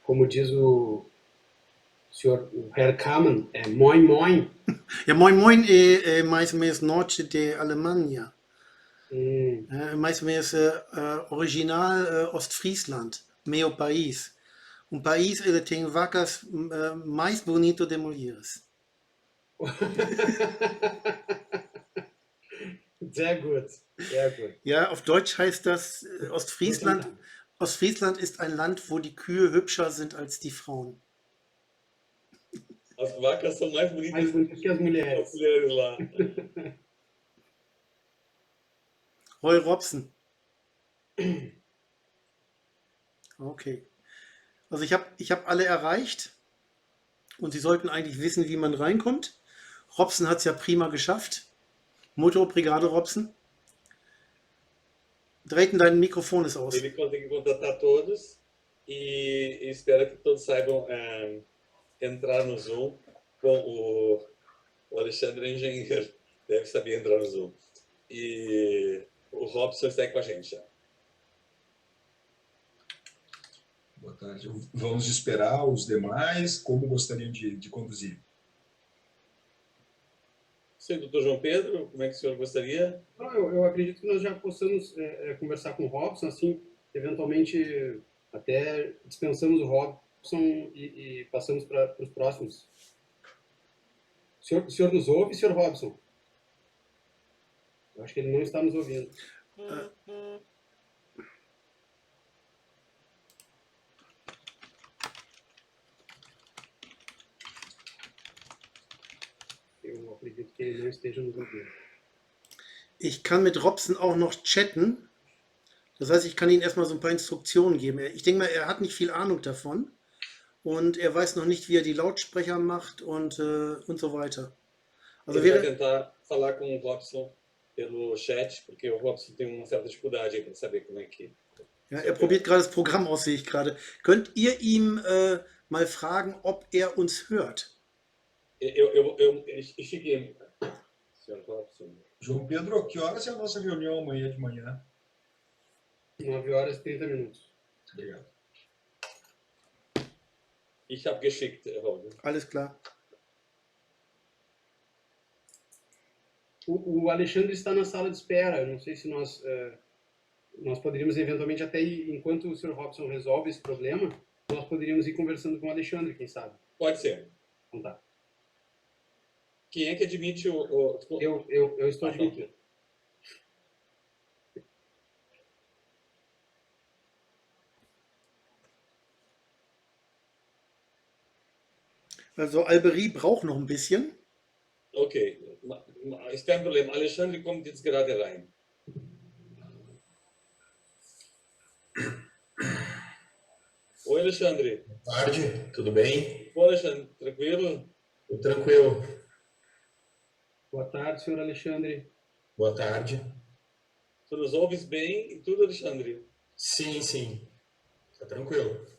Como diz o senhor o Herr Kamen, é moin moin. Ja, moin moin é mais ou menos norte de Alemanha. Hum, É mais ou menos original Ostfriesland, meu país. País ele tem vacas mais bonito de mulheres. sehr gut, sehr gut. Ja, auf Deutsch heißt das Muito Ostfriesland. obrigado. Ostfriesland ist ein Land, wo die Kühe hübscher sind als die Frauen. As vacas são mais Mais bonitas bonito que as que as mulheres. mulheres lá. Roy Robson. Okay. Also ich hab alle erreicht und Sie sollten eigentlich wissen, wie man reinkommt. Robson hat es ja prima geschafft. Motorbrigade Robson. Drayton, dein Mikrofon ist aus. Ele conseguiu contatar todos e espero que todos saibam entrar no Zoom com o Alexandre é engenheiro, deve saber entrar no Zoom. E o Robson está aí com a gente já. Boa tarde. Vamos esperar os demais. Como gostariam de conduzir? Sim, doutor João Pedro, como é que o senhor gostaria? Não, eu acredito que nós já possamos conversar com o Robson, assim, eventualmente até dispensamos o Robson e passamos para os próximos. O senhor nos ouve, senhor Robson? Eu acho que ele não está nos ouvindo. Eu acredito que ele não esteja nos ouvindo. Ich kann mit Robson auch noch chatten. Das heißt, ich kann Ihnen erstmal so ein paar Instruktionen geben. Ich denke mal, er hat nicht viel Ahnung davon. Und er weiß noch nicht, wie er die Lautsprecher macht und so weiter. Also Ele vai wäre, tentar falar com o Robson pelo chat, porque o Robson tem uma certa dificuldade aí para saber como é que... ja, er probiert gerade das Programm aus, sehe ich gerade. Könnt ihr ihm mal fragen, ob er uns hört? Eu cheguei, senhor Robson. João Pedro, que horas é a nossa reunião amanhã de manhã? 9h30. Obrigado. Ich habe geschickt, Robson. Alles klar. O Alexandre está na sala de espera. Eu não sei se nós poderíamos eventualmente até ir, enquanto o Sr. Robson resolve esse problema, nós poderíamos ir conversando com o Alexandre, quem sabe. Pode ser. Então tá. Quem é que admite Eu estou admitindo. Also Alberi braucht noch ein bisschen. Ok, ist kein Problem. Alexandre kommt jetzt gerade rein. Oi, Alexandre. Boa tarde, tudo bem? Oi, Alexandre, tranquilo? Tudo tranquilo. Boa tarde, senhor Alexandre. Boa tarde. Tu nos ouves bem e tudo, Alexandre? Sim, sim. Tá tranquilo.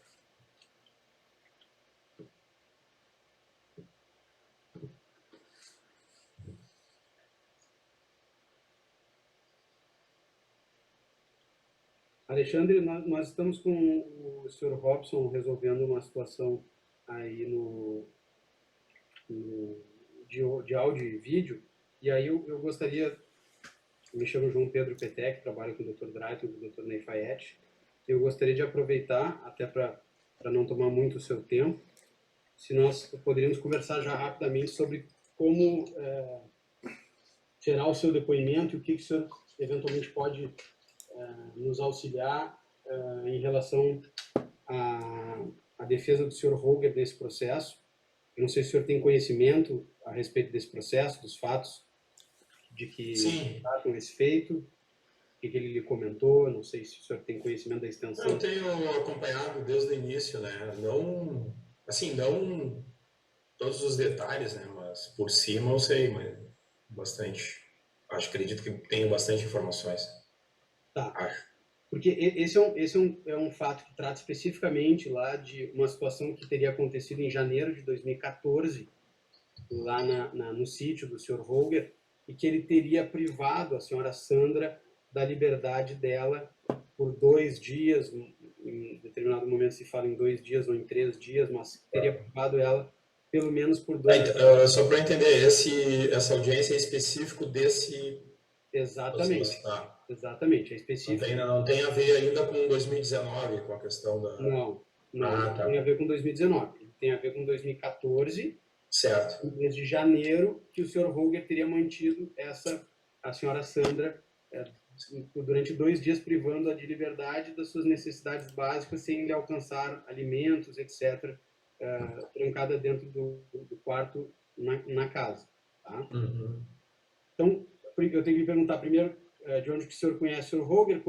Alexandre, nós estamos com o Sr. Robson resolvendo uma situação aí de áudio e vídeo, e aí eu gostaria, me chamo João Pedro Petec, trabalho com o Dr. Drayton e com o Dr. Ney Fayette, eu gostaria de aproveitar, até para não tomar muito o seu tempo, se nós poderíamos conversar já rapidamente sobre como gerar o seu depoimento e o que o senhor eventualmente pode nos auxiliar em relação à defesa do Sr. Holger nesse processo. Eu não sei se o senhor tem conhecimento a respeito desse processo, dos fatos de que tratam esse feito, o que ele lhe comentou, não sei se o senhor tem conhecimento da extensão. Eu tenho acompanhado desde o início, né? Não todos os detalhes, né? Mas por cima eu sei, mas bastante. Acredito que tenho bastante informações. Tá. Acho. Porque esse é um fato que trata especificamente lá de uma situação que teria acontecido em janeiro de 2014, lá no sítio do Sr. Holger, e que ele teria privado a senhora Sandra da liberdade dela por 2 dias, em determinado determinado momento se fala em 2 dias ou em 3 dias, mas teria privado ela pelo menos por 2 dias. Só para entender, essa audiência é específico desse... Exatamente, Ah, exatamente, é específico. não tem a ver ainda com 2019, com a questão da... Não, não tá. tem a ver com 2019, tem a ver com 2014, Certo. no mês de janeiro, que o Sr. Holger teria mantido a senhora Sandra durante 2 dias privando-a de liberdade das suas necessidades básicas sem lhe alcançar alimentos, etc., trancada dentro do quarto na casa. Tá? Uhum. Então, eu tenho que lhe perguntar primeiro de onde que o senhor conhece o Sr. Holger,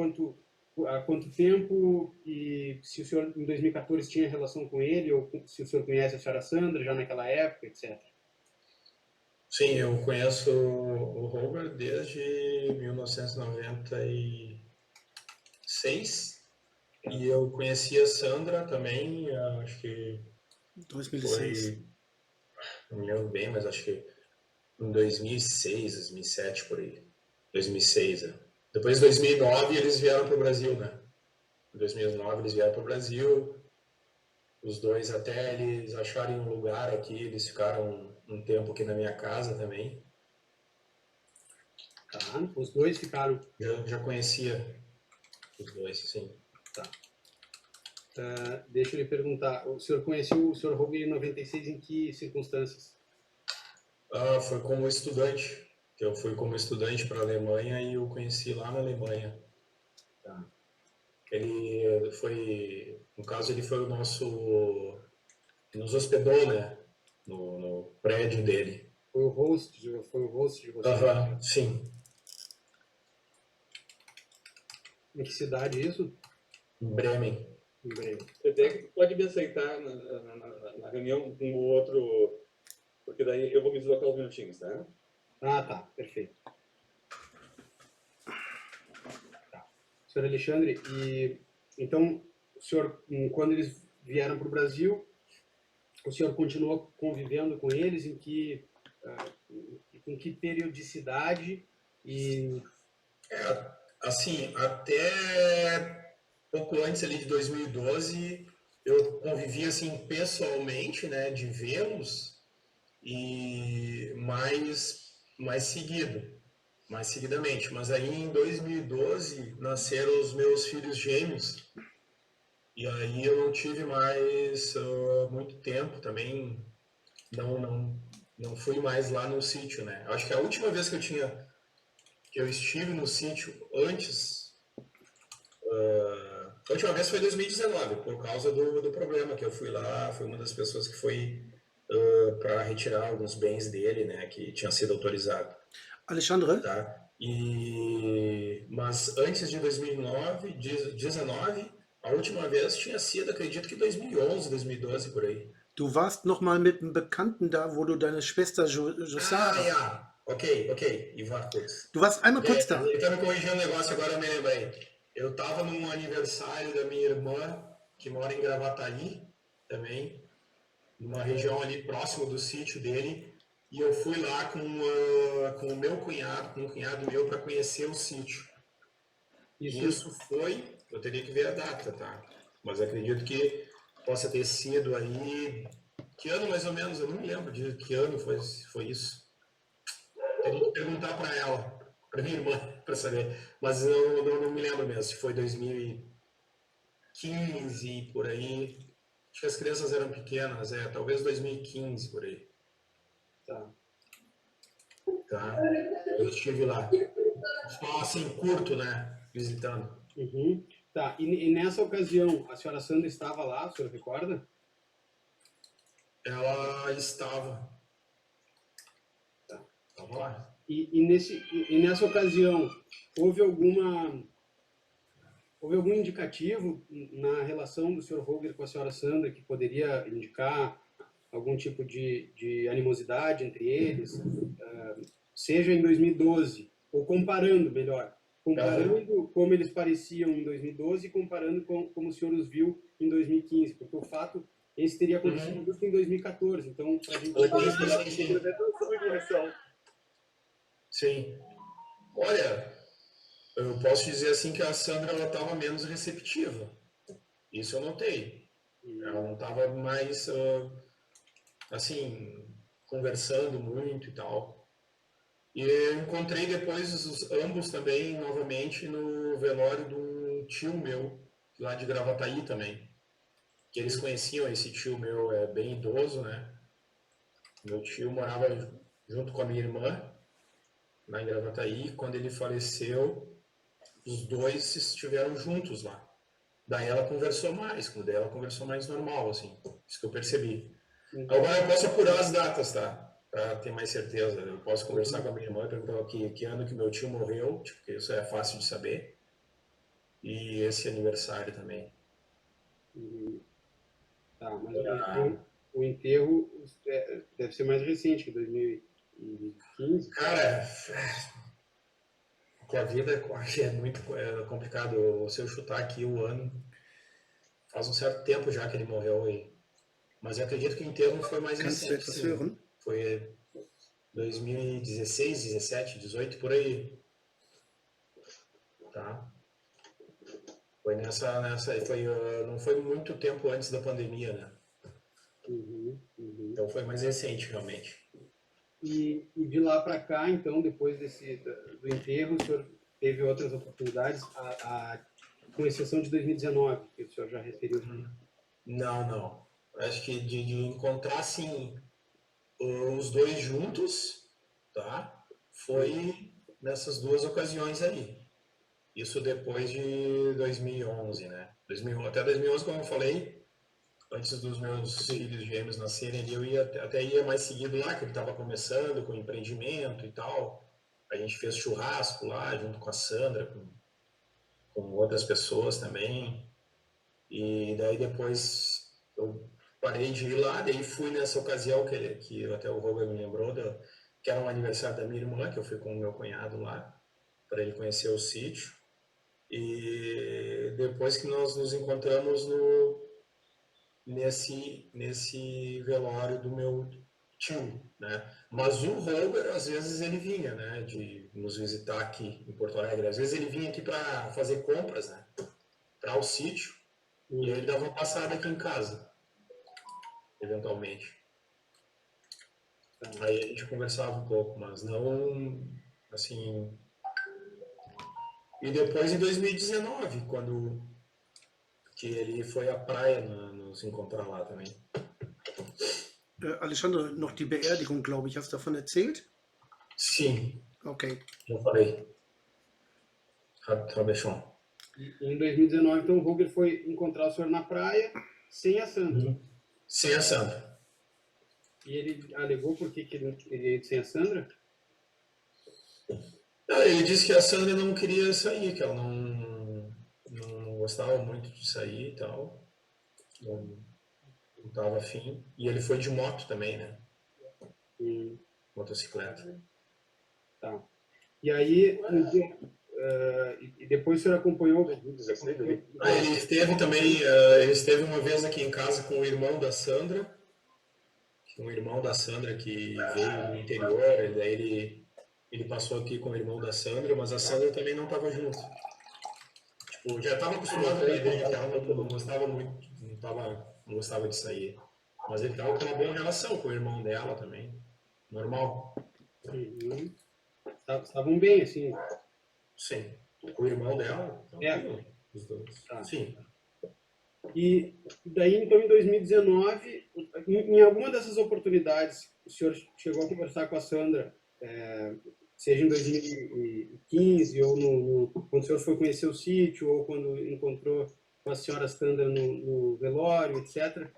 há quanto tempo, e se o senhor em 2014 tinha relação com ele, ou se o senhor conhece a senhora Sandra já naquela época, etc. Sim, eu conheço o Robert desde 1996 e eu conheci a Sandra também, acho que 2006. foi, não me lembro bem, mas acho que em 2006, 2007, por aí. 2006, né? Depois de 2009 eles vieram para o Brasil, né? Em 2009 eles vieram para o Brasil, os dois até eles acharem um lugar aqui, eles ficaram um tempo aqui na minha casa também. Tá? Os dois ficaram... Já conhecia os dois, sim. Tá. Deixa eu lhe perguntar, o senhor conheceu o Sr. Holger em 96 em que circunstâncias? Foi como estudante. Eu fui como estudante para a Alemanha e eu conheci lá na Alemanha. Tá. Ele foi, no caso, ele foi o nosso, nos hospedou, né, no prédio dele. Foi o host de vocês? Sim, Em que cidade isso? em Bremen. Em Bremen. Até que pode me aceitar na reunião com o outro, porque daí eu vou me deslocar uns minutinhos, tá? Ah, tá, perfeito. Tá. Senhor Alexandre, então, o senhor, quando eles vieram para o Brasil, o senhor continuou convivendo com eles com que periodicidade e... Assim, até pouco antes ali de 2012, eu convivia assim pessoalmente, né, de vê-los e mais seguidamente. Mas aí em 2012 nasceram os meus filhos gêmeos e aí eu não tive mais muito tempo também, não fui mais lá no sítio, né? Acho que a última vez que eu estive no sítio antes, a última vez foi em 2019, por causa do problema que eu fui lá, fui uma das pessoas que foi para retirar alguns bens dele, né, que tinha sido autorizado, Alexandre, tá? Mas antes de 2009, 19, a última vez tinha sido, acredito que 2011, 2012 por aí. du warst noch mal mit einem Bekannten da, wo du deine Schwester Josara... Ja, ok, e vá kurz. Du warst einmal kurz da. Ele tá me corrigindo um negócio agora, eu me lembrei. Eu tava num aniversário da minha irmã, que mora em Gravataí, também, numa região ali próximo do sítio dele, e eu fui lá com o meu cunhado, com um cunhado meu, para conhecer o sítio. Isso foi, eu teria que ver a data, tá? Mas acredito que possa ter sido aí, que ano mais ou menos, eu não me lembro de que ano foi isso. Teria que perguntar para ela, para minha irmã, para saber. Mas eu não me lembro mesmo, se foi 2015, por aí. Acho que as crianças eram pequenas, talvez 2015, por aí. Tá. Eu estive lá. Só assim, curto, né? Visitando. Uhum. Tá, e nessa ocasião, a senhora Sandra estava lá, o senhor recorda? Ela estava. Tá. Estava lá. E nessa ocasião, houve algum indicativo na relação do Sr. Holger com a senhora Sandra que poderia indicar algum tipo de animosidade entre eles, seja em 2012, ou comparando como eles pareciam em 2012 e comparando como o senhor os viu em 2015, porque o fato, esse teria acontecido justo em 2014, então, para a gente... Sim. Olha, eu posso dizer assim que a Sandra estava menos receptiva. Isso eu notei. Ela não estava mais, assim, conversando muito e tal. E eu encontrei depois ambos também, novamente, no velório de um tio meu, lá de Gravataí também. Que eles conheciam esse tio meu, bem idoso, né? Meu tio morava junto com a minha irmã, lá em Gravataí. Quando ele faleceu, os dois estiveram juntos lá. Daí ela conversou mais, daí ela conversou mais normal, assim, isso que eu percebi. Agora eu posso apurar as datas, tá? Pra ter mais certeza. Eu posso conversar com a minha irmã, perguntar que ano que meu tio morreu, tipo, porque isso é fácil de saber. E esse aniversário também. Tá, mas o enterro deve ser mais recente, que 2015. Cara, que a vida é muito complicado. Se eu chutar aqui o ano, faz um certo tempo já que ele morreu aí. Mas eu acredito que o enterro foi mais Kannst du recente, etwas sim. hören? Foi 2016, 17, 18, por aí. Tá? Foi não foi muito tempo antes da pandemia, né? Então foi mais recente, realmente. E de lá para cá, então, depois do enterro, o senhor teve outras oportunidades, com exceção de 2019, que o senhor já referiu. Não. Acho que de encontrar, assim, os dois juntos, tá? Foi nessas duas ocasiões aí. Isso depois de 2011, né? Até 2011, como eu falei, antes dos meus filhos gêmeos nascerem, eu até ia mais seguido lá, que ele estava começando com empreendimento e tal. A gente fez churrasco lá, junto com a Sandra, com outras pessoas também. E daí depois eu parei de ir lá, daí fui nessa ocasião que até o Robert me lembrou, que era um aniversário da minha irmã, que eu fui com o meu cunhado lá, para ele conhecer o sítio. E depois que nós nos encontramos nesse velório do meu tio, né? Mas o Robert, às vezes ele vinha, né, de nos visitar aqui em Porto Alegre. Às vezes ele vinha aqui para fazer compras, né, para o sítio. E aí ele dava uma passada aqui em casa, eventualmente. Aí a gente conversava um pouco, mas não, assim... E depois, em 2019, quando que ele foi à praia nos encontrar lá também. Alexandre, noch die Beerdigung, glaube ich. Hast du davon erzählt? Sim, Okay. já falei. Rabechon. Em 2019, então, o Roger foi encontrar o senhor na praia, sem a Sandra. Sem a Sandra. E ele alegou por que ele não queria ir sem a Sandra? Ele disse que a Sandra não queria sair, que ela não gostava muito de sair e tal. Não estava afim. E ele foi de moto também, né? Motocicleta. Tá. E aí, e depois o senhor acompanhou... Ele esteve também, ele esteve uma vez aqui em casa com o irmão da Sandra, que veio do interior, daí ele passou aqui com o irmão da Sandra, mas a Sandra também não estava junto. Tipo, já estava acostumado com a ideia que ela não gostava muito, não gostava de sair. Mas ele estava com uma boa relação com o irmão dela também. Normal. Estavam bem, assim. Sim. Com o irmão dela, os dois. Tá. Sim. E daí, então, em 2019, em alguma dessas oportunidades, o senhor chegou a conversar com a Sandra, seja em 2015, ou quando o senhor foi conhecer o sítio, ou quando encontrou com a senhora Sandra no velório, etc.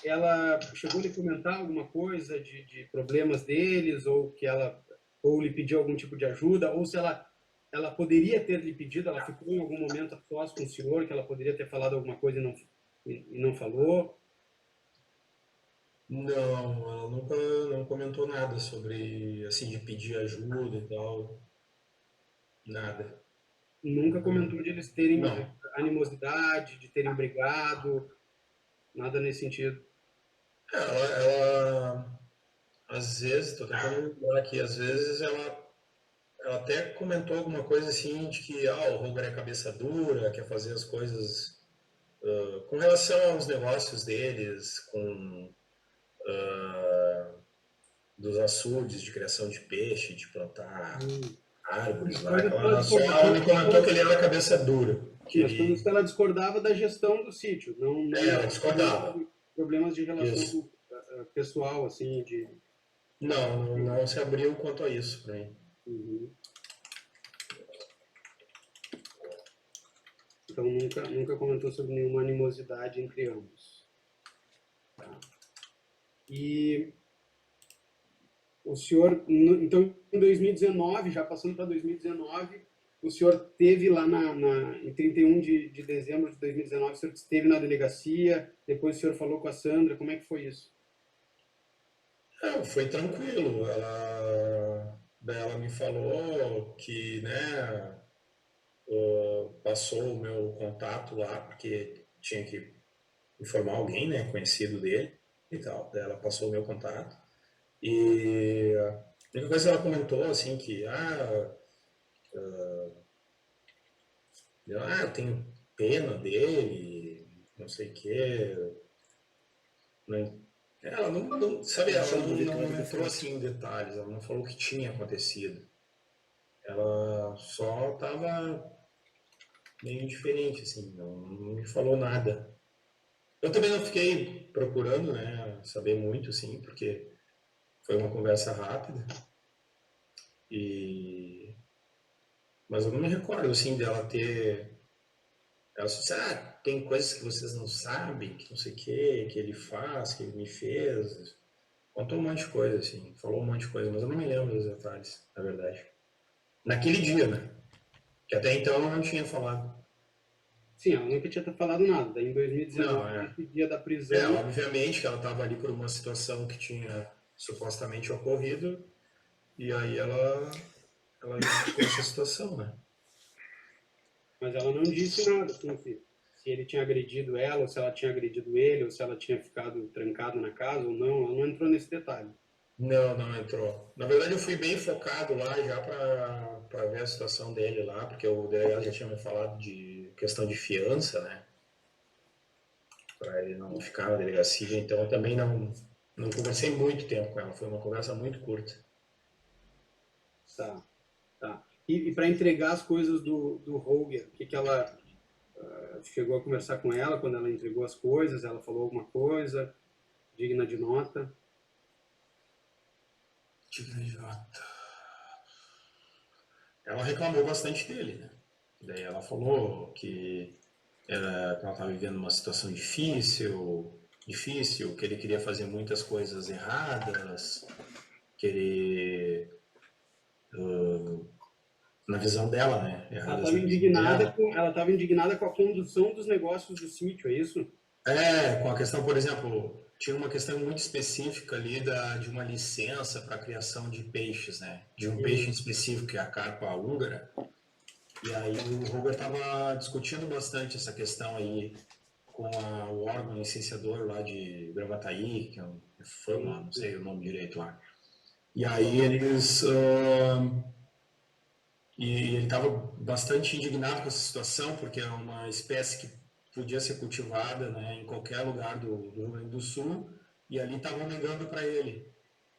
Ela chegou a lhe comentar alguma coisa de problemas deles, ou lhe pediu algum tipo de ajuda, ou se ela poderia ter lhe pedido, ela ficou em algum momento a sós com o senhor, que ela poderia ter falado alguma coisa e não falou? Não, ela nunca não comentou nada sobre, assim, de pedir ajuda e tal. Nada. Nunca comentou de eles terem Não. animosidade, de terem brigado, nada nesse sentido. Ela às vezes, tô tentando lembrar aqui, às vezes ela até comentou alguma coisa assim de que o Roger é cabeça dura, quer fazer as coisas com relação aos negócios deles, dos açudes de criação de peixe, de plantar árvores lá. Ela me comentou que ele era cabeça dura. Sim, as coisas que ela discordava da gestão do sítio, não ela discordava. Problemas de relação pessoal, assim, de... Não se abriu quanto a isso para mim. Então nunca comentou sobre nenhuma animosidade entre ambos. Tá. E o senhor, então em 2019, já passando para 2019, o senhor teve lá em 31 de dezembro de 2019, o senhor esteve na delegacia, depois o senhor falou com a Sandra, como é que foi isso? Foi tranquilo. Ela me falou que, né, passou o meu contato lá, porque tinha que informar alguém, né, conhecido dele e tal. Daí ela passou o meu contato. E a única coisa que ela comentou, assim, que, eu tenho pena dele, não sei o quê. Ela sabe, ela não entrou assim em detalhes, ela não falou o que tinha acontecido. Ela só estava meio diferente, assim, não me falou nada. Eu também não fiquei procurando, né, saber muito, assim, porque foi uma conversa rápida. Mas eu não me recordo, assim, dela ter... Ela disse, tem coisas que vocês não sabem, que não sei o que ele faz, que ele me fez. Contou um monte de coisa, assim, falou um monte de coisa, mas eu não me lembro dos detalhes, na verdade. Naquele dia, né? Que até então eu não tinha falado. Sim, ela nunca tinha falado nada. Daí em 2019, Não, nesse dia da prisão... obviamente que ela estava ali por uma situação que tinha supostamente ocorrido, e aí ela explicou essa situação, né? Mas ela não disse nada, assim, se ele tinha agredido ela, ou se ela tinha agredido ele, ou se ela tinha ficado trancada na casa ou não. Ela não entrou nesse detalhe. Não entrou. Na verdade, eu fui bem focado lá já para ver a situação dele lá, porque o delegado já tinha me falado de questão de fiança, né? Para ele não ficar na delegacia, então eu também não conversei muito tempo com ela, foi uma conversa muito curta. Tá. E para entregar as coisas do Roger, o que ela chegou a conversar com ela quando ela entregou as coisas? Ela falou alguma coisa digna de nota? Digna de nota. Ela reclamou bastante dele, né? Daí ela falou que ela estava vivendo uma situação difícil, que ele queria fazer muitas coisas erradas, que ele, na visão dela, né? Ela Erradas estava na visão dela. indignada com a condução dos negócios do sítio, é isso? Com a questão, por exemplo, tinha uma questão muito específica ali de uma licença para a criação de peixes, né? De um peixe específico, que é a carpa húngara. E aí o Robert estava discutindo bastante essa questão aí com o órgão licenciador lá de Gravataí, que é um FAMA, não sei o nome direito lá. E aí eles... e ele estava bastante indignado com essa situação, porque é uma espécie que podia ser cultivada, né, em qualquer lugar do Rio Grande do Sul, e ali estavam negando para ele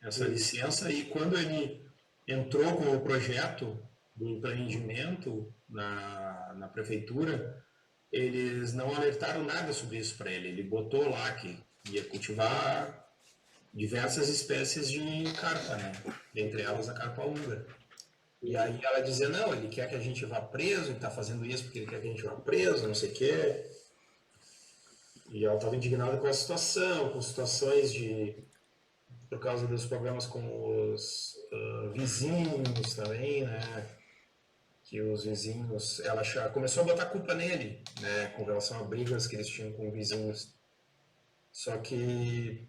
essa licença, e quando ele entrou com o projeto do empreendimento na prefeitura, eles não alertaram nada sobre isso para ele. Ele botou lá que ia cultivar diversas espécies de carpa, né? Dentre elas a carpa húngara. E aí ela dizia, não, ele quer que a gente vá preso, ele está fazendo isso porque ele quer que a gente vá preso, não sei o quê. E ela estava indignada com a situação, com situações por causa dos problemas com os vizinhos também, né? Que os vizinhos, ela começou a botar culpa nele, né? Com relação a brigas que eles tinham com vizinhos. Só que,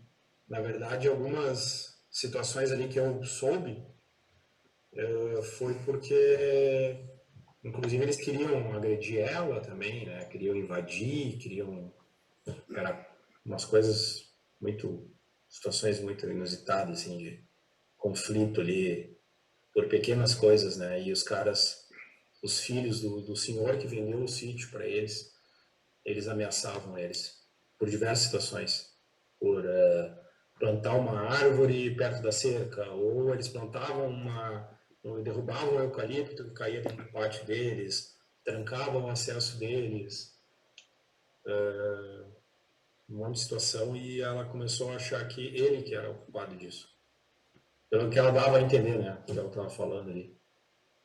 na verdade, algumas situações ali que eu soube, foi porque, inclusive, eles queriam agredir ela também, né? Queriam invadir, era umas coisas situações muito inusitadas, assim, de conflito ali por pequenas coisas, né? E os filhos do senhor que vendeu o sítio para eles, eles ameaçavam eles por diversas situações, por plantar uma árvore perto da cerca, ou eles plantavam ou derrubavam um eucalipto que caía dentro do pátio deles, trancavam o acesso deles, um monte de situação, e ela começou a achar que ele que era o culpado disso. Pelo que ela dava a entender, né, o que ela estava falando ali.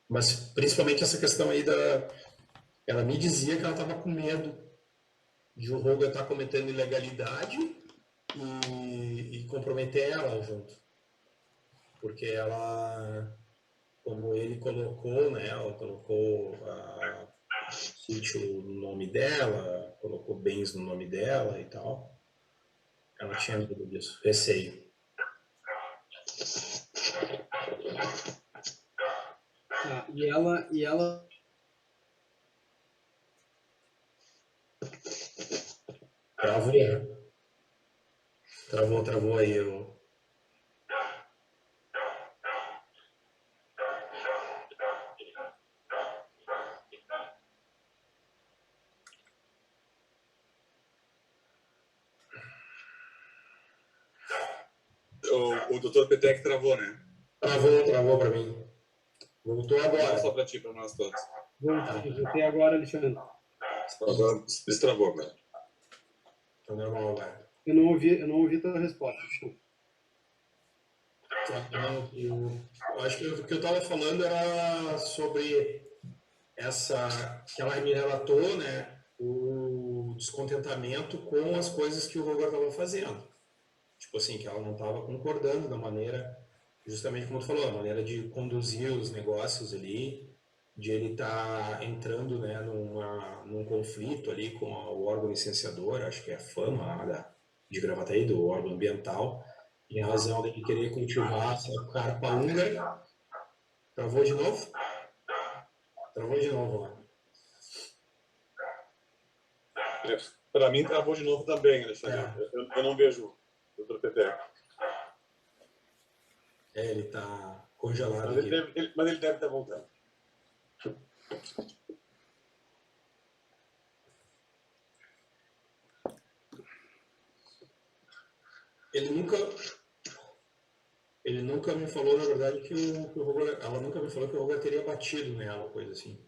Mas principalmente essa questão aí ela me dizia que ela estava com medo de o Roga estar cometendo ilegalidade e comprometer ela junto. Porque ela, como ele colocou, né, ela colocou o sítio no nome dela, colocou bens no nome dela e tal. Ela tinha medo disso, receio. Tá, e ela Travou aí. O Dr. Petec travou, né? Travou para mim. Voltou Não agora. só para ti, para nós todos. voltei agora, Alexandre. Agora destravou, cara. Tá normal agora. Eu não ouvi tua resposta. Eu acho que o que eu estava falando era sobre que ela me relatou, né, o descontentamento com as coisas que o Roger estava fazendo. Tipo assim, que ela não estava concordando da maneira, justamente como tu falou, a maneira de conduzir os negócios ali, de ele estar entrando, né, num conflito ali com o órgão licenciador, acho que é a FAMA lá de Gravataí, do órgão ambiental, em razão de querer cultivar essa carpa húngara. Travou de novo? Travou de novo lá. Para mim, travou de novo também, Alexandre. Eu não vejo o Dr. Petec. Ele está congelado Mas aqui. ele deve estar voltando. Ele nunca me falou, na verdade, que o Roger, ela nunca me falou que o Roger teria batido nela, coisa assim.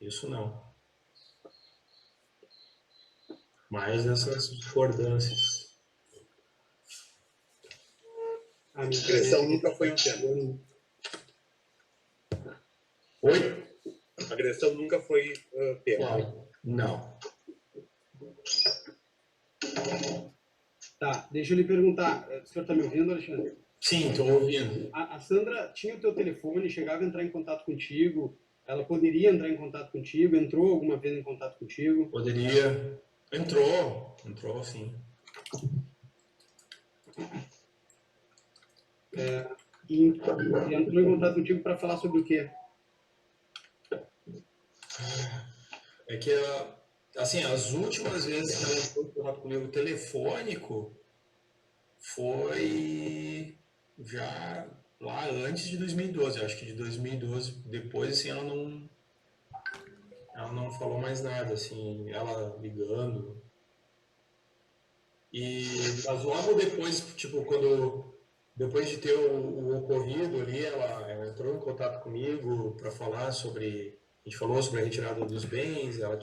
Isso não. Mas essas discordâncias. A minha Agressão nunca foi um tema. Oi? Agressão nunca foi tema. Não. Tá, deixa eu lhe perguntar. O senhor está me ouvindo, Alexandre? Sim, estou ouvindo. A Sandra tinha o teu telefone, chegava a entrar em contato contigo? Ela poderia entrar em contato contigo? Entrou alguma vez em contato contigo? Poderia. Entrou sim. E entrou em contato contigo para falar sobre o quê? É que, assim, as últimas vezes que ela entrou em contato comigo telefônico foi já lá antes de 2012. Eu acho que de 2012, depois, assim, ela não falou mais nada, assim, ela ligando. Mas logo depois, tipo, depois de ter o ocorrido ali, ela entrou em contato comigo para falar sobre, a gente falou sobre a retirada dos bens, ela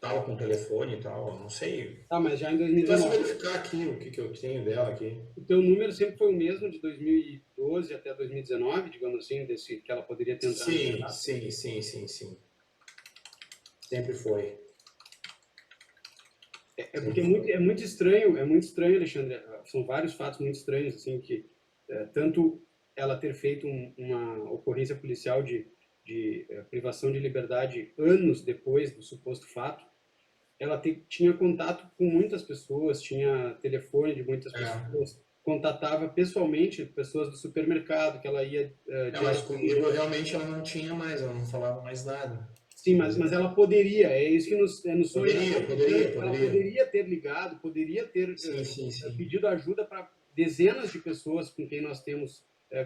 tava com o telefone e tal, não sei. Tá, mas já em Então, se 2019. verificar aqui o que eu tenho dela aqui. O teu número sempre foi o mesmo de 2012 até 2019, digamos assim, desse que ela poderia ter entrado em contato? Sim. Sempre foi. É porque é muito estranho, Alexandre. São vários fatos muito estranhos, assim, que tanto ela ter feito uma ocorrência policial de privação de liberdade anos depois do suposto fato, ela tinha contato com muitas pessoas, tinha telefone de muitas pessoas, contatava pessoalmente pessoas do supermercado, que ela ia... Mas comigo realmente ela não tinha mais, ela não falava mais nada. Sim, mas ela poderia, é isso que nos sonha. Poderia. Ela poderia ter ligado, poderia ter Sim. pedido ajuda para dezenas de pessoas com quem nós temos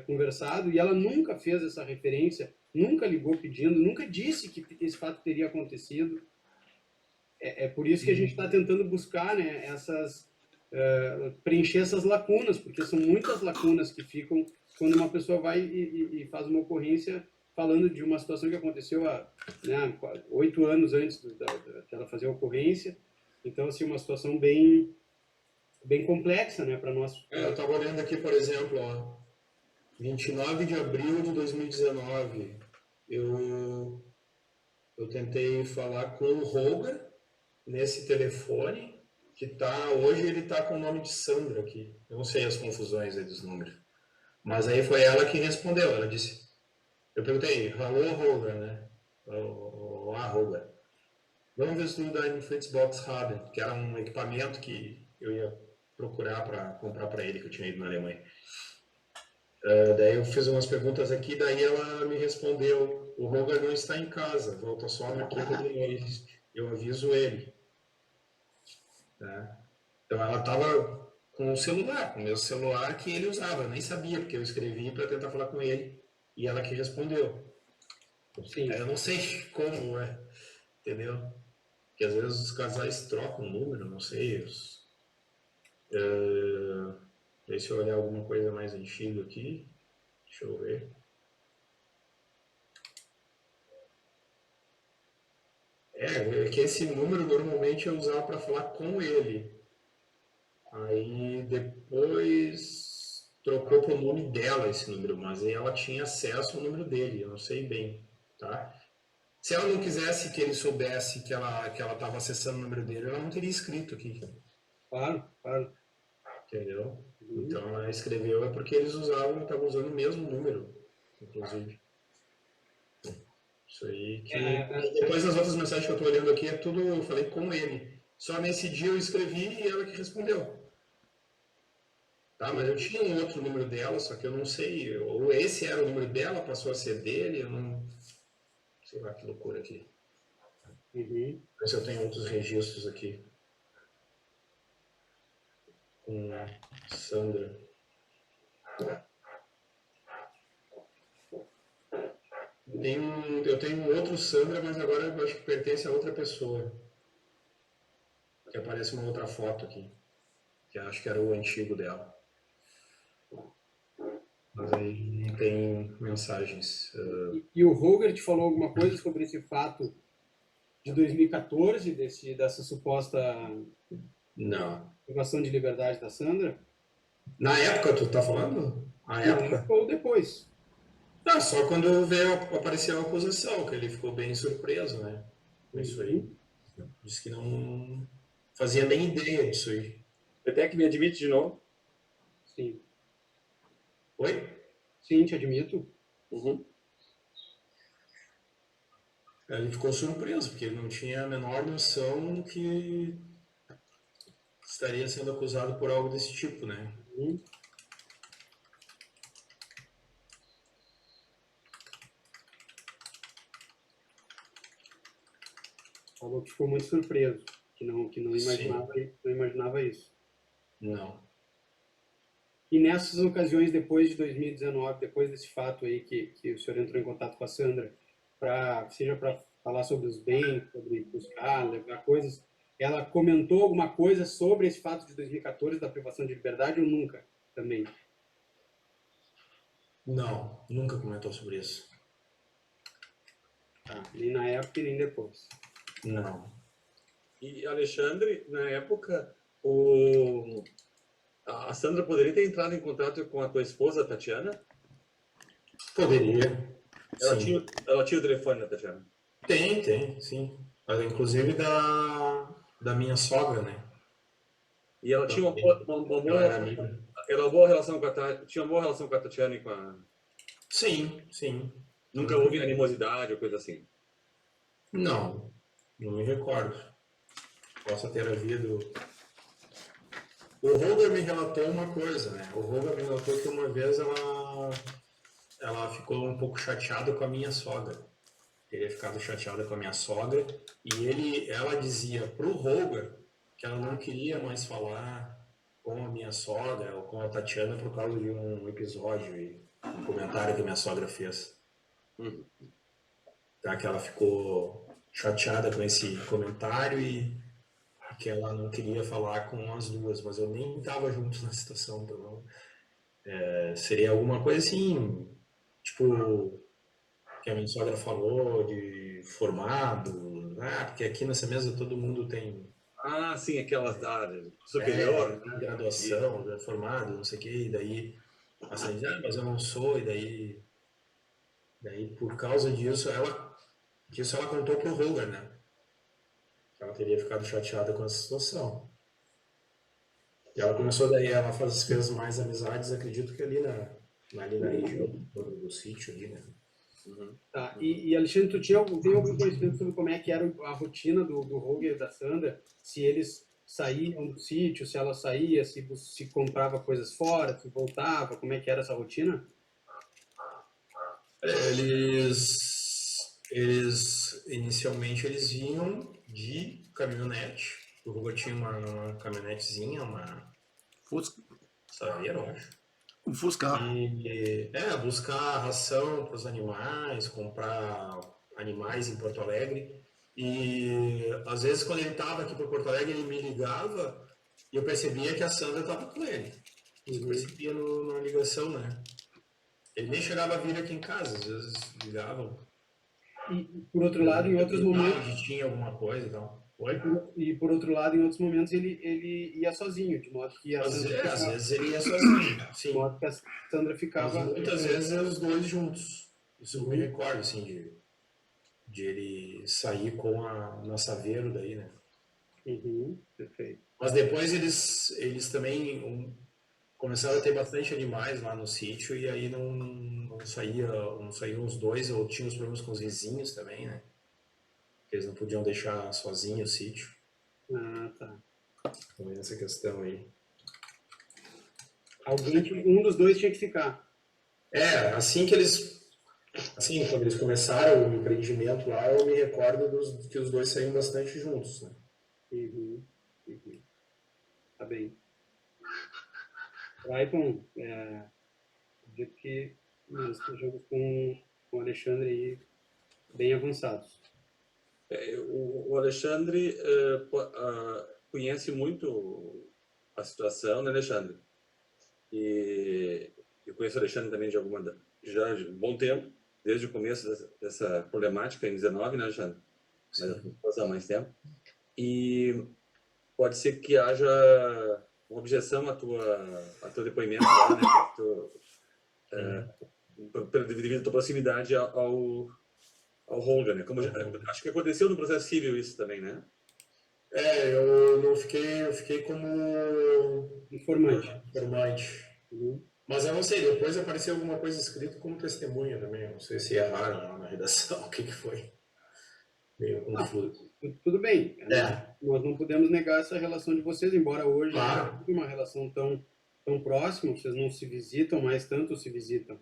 conversado, e ela nunca fez essa referência, nunca ligou pedindo, nunca disse que esse fato teria acontecido. é por isso que a gente está tentando buscar, né, preencher essas lacunas, porque são muitas lacunas que ficam quando uma pessoa vai e faz uma ocorrência falando de uma situação que aconteceu há, né, 8 anos antes dela fazer a ocorrência. Então, assim, uma situação bem complexa, né, para nós. Eu estava olhando aqui, por exemplo, ó, 29 de abril de 2019, eu tentei falar com o Roger nesse telefone, que hoje ele está com o nome de Sandra aqui. Eu não sei as confusões aí dos números. Mas aí foi ela que respondeu, ela disse, eu perguntei, alô Roger, né? Olá Roger. Vamos ver se tudo em Fritzbox Haben, que era um equipamento que eu ia procurar para comprar para ele, que eu tinha ido na Alemanha. Daí eu fiz umas perguntas aqui, daí ela me respondeu, o Roger não está em casa, volta só na quinta de noite, eu aviso ele. Tá? Então ela estava com o celular, com o meu celular que ele usava, eu nem sabia, porque eu escrevi para tentar falar com ele, e ela que respondeu. Sim. Eu não sei como, entendeu? Porque às vezes os casais trocam o número, não sei. Deixa eu olhar alguma coisa mais antiga aqui. Deixa eu ver. É que esse número normalmente eu usava para falar com ele. Aí depois trocou para o nome dela esse número, mas aí ela tinha acesso ao número dele, eu não sei bem, tá? Se ela não quisesse que ele soubesse que ela estava acessando o número dele, ela não teria escrito aqui. Claro, claro. Entendeu? Então ela escreveu é porque eles estavam usando o mesmo número, inclusive. Isso aí que... Depois das outras mensagens que eu estou olhando aqui, é tudo, eu falei com ele. Só nesse dia eu escrevi e ela que respondeu. Tá, mas eu tinha um outro número dela, só que eu não sei, ou esse era o número dela, passou a ser dele, eu não... Sei lá que loucura aqui. Uhum. Ver se eu tenho outros registros aqui. Com Sandra. Eu tenho um outro Sandra, mas agora eu acho que pertence a outra pessoa. Que aparece uma outra foto aqui. Que eu acho que era o antigo dela. Mas aí não tem mensagens. E o Roger te falou alguma coisa sobre esse fato de 2014, dessa suposta Não. privação de liberdade da Sandra? Na época, tu tá falando? A época? Ou depois? Não, só quando veio aparecer a acusação, que ele ficou bem surpreso, né? Com isso aí. Disse que não fazia nem ideia disso aí. Até que me admite de novo. Sim. Oi? Sim, te admito. Uhum. Ele ficou surpreso, porque ele não tinha a menor noção que estaria sendo acusado por algo desse tipo, né? Uhum. Falou que ficou muito surpreso, que não imaginava isso. Não. E nessas ocasiões, depois de 2019, depois desse fato aí que o senhor entrou em contato com a Sandra, seja para falar sobre os bens, sobre buscar, levar coisas, ela comentou alguma coisa sobre esse fato de 2014, da privação de liberdade, ou nunca também? Não, nunca comentou sobre isso. Tá, nem na época e nem depois. Não. E, Alexandre, na época, a Sandra poderia ter entrado em contato com a tua esposa, Tatiana? Poderia. Ela tinha o telefone da Tatiana? Tem, sim. Inclusive da minha sogra, né? E ela tinha Ela era amiga. tinha uma boa relação com a Tatiana e com a... Sim, sim. Nunca houve animosidade ou coisa assim? Não me recordo. Possa ter havido. O Roger me relatou uma coisa, né? O Roger me relatou que uma vez ela ficou um pouco chateada com a minha sogra. Teria ficado chateada com a minha sogra e ela dizia pro Roger que ela não queria mais falar com a minha sogra ou com a Tatiana por causa de um episódio e um comentário que a minha sogra fez. Tá, que ela ficou chateada com esse comentário e que ela não queria falar com as duas, mas eu nem estava junto na situação, então seria alguma coisa assim, tipo, que a minha sogra falou de formado, porque aqui nessa mesa todo mundo tem Ah, sim, aquelas da área superior, tem né? graduação, já é formado, não sei o quê, e daí a Sandra diz, mas eu não sou, e daí por causa disso ela contou pro Roger, né? Que ela teria ficado chateada com essa situação. E ela começou daí, fez mais amizades, acredito que ali na região do sítio ali, né? Tá. E Alexandre, tem algum conhecimento sobre como é que era a rotina do Roger e da Sandra? Se eles saíam do sítio, se ela saía, se comprava coisas fora, se voltava, como é que era essa rotina? Inicialmente eles vinham de caminhonete. O Hugo tinha uma caminhonetezinha, uma Fusca, Saveiro, eu acho. um Fusca. E buscar ração para os animais, comprar animais em Porto Alegre. E às vezes quando ele estava aqui por Porto Alegre, ele me ligava e eu percebia que a Sandra estava com ele. Eu percebia na ligação, né? Ele nem chegava a vir aqui em casa, às vezes ligavam. E, por outro lado, em outros momentos, Onde tinha alguma coisa e tal. Oi? e por outro lado, em outros momentos ele ia sozinho, de modo que a Sandra Às ficava, vezes ele ia sozinho, de sim. modo que a Sandra Mas ficava. muitas vezes eram os dois juntos. Isso eu me recordo, assim, de ele sair com a Saveiro daí, né? Perfeito. Mas depois eles também começaram a ter bastante animais lá no sítio e aí não saíam os dois, ou tinham os problemas com os vizinhos também, né? Eles não podiam deixar sozinho o sítio. Ah, tá. Também essa questão aí. Um dos dois tinha que ficar. Quando eles começaram o empreendimento lá, eu me recordo que os dois saíam bastante juntos, né? Tá bem. Clayton, acredito que nós estejamos com o Alexandre aí bem avançados. O Alexandre conhece muito a situação, né, Alexandre? E eu conheço o Alexandre também já de um bom tempo, desde o começo dessa problemática em 19, né, Alexandre? Mas há mais tempo. E pode ser que haja uma objeção a teu depoimento lá, né? Devido à tua proximidade ao Holger, né? Acho que aconteceu no processo civil isso também, né? Eu não fiquei, eu fiquei como Informante. Mas eu não sei, depois apareceu alguma coisa escrita como testemunha também. Eu não sei se erraram lá na redação, o que foi. Meio confuso. Tudo bem. Nós não podemos negar essa relação de vocês, embora hoje Claro. não uma relação tão próxima, vocês não se visitam, mas tanto se visitam.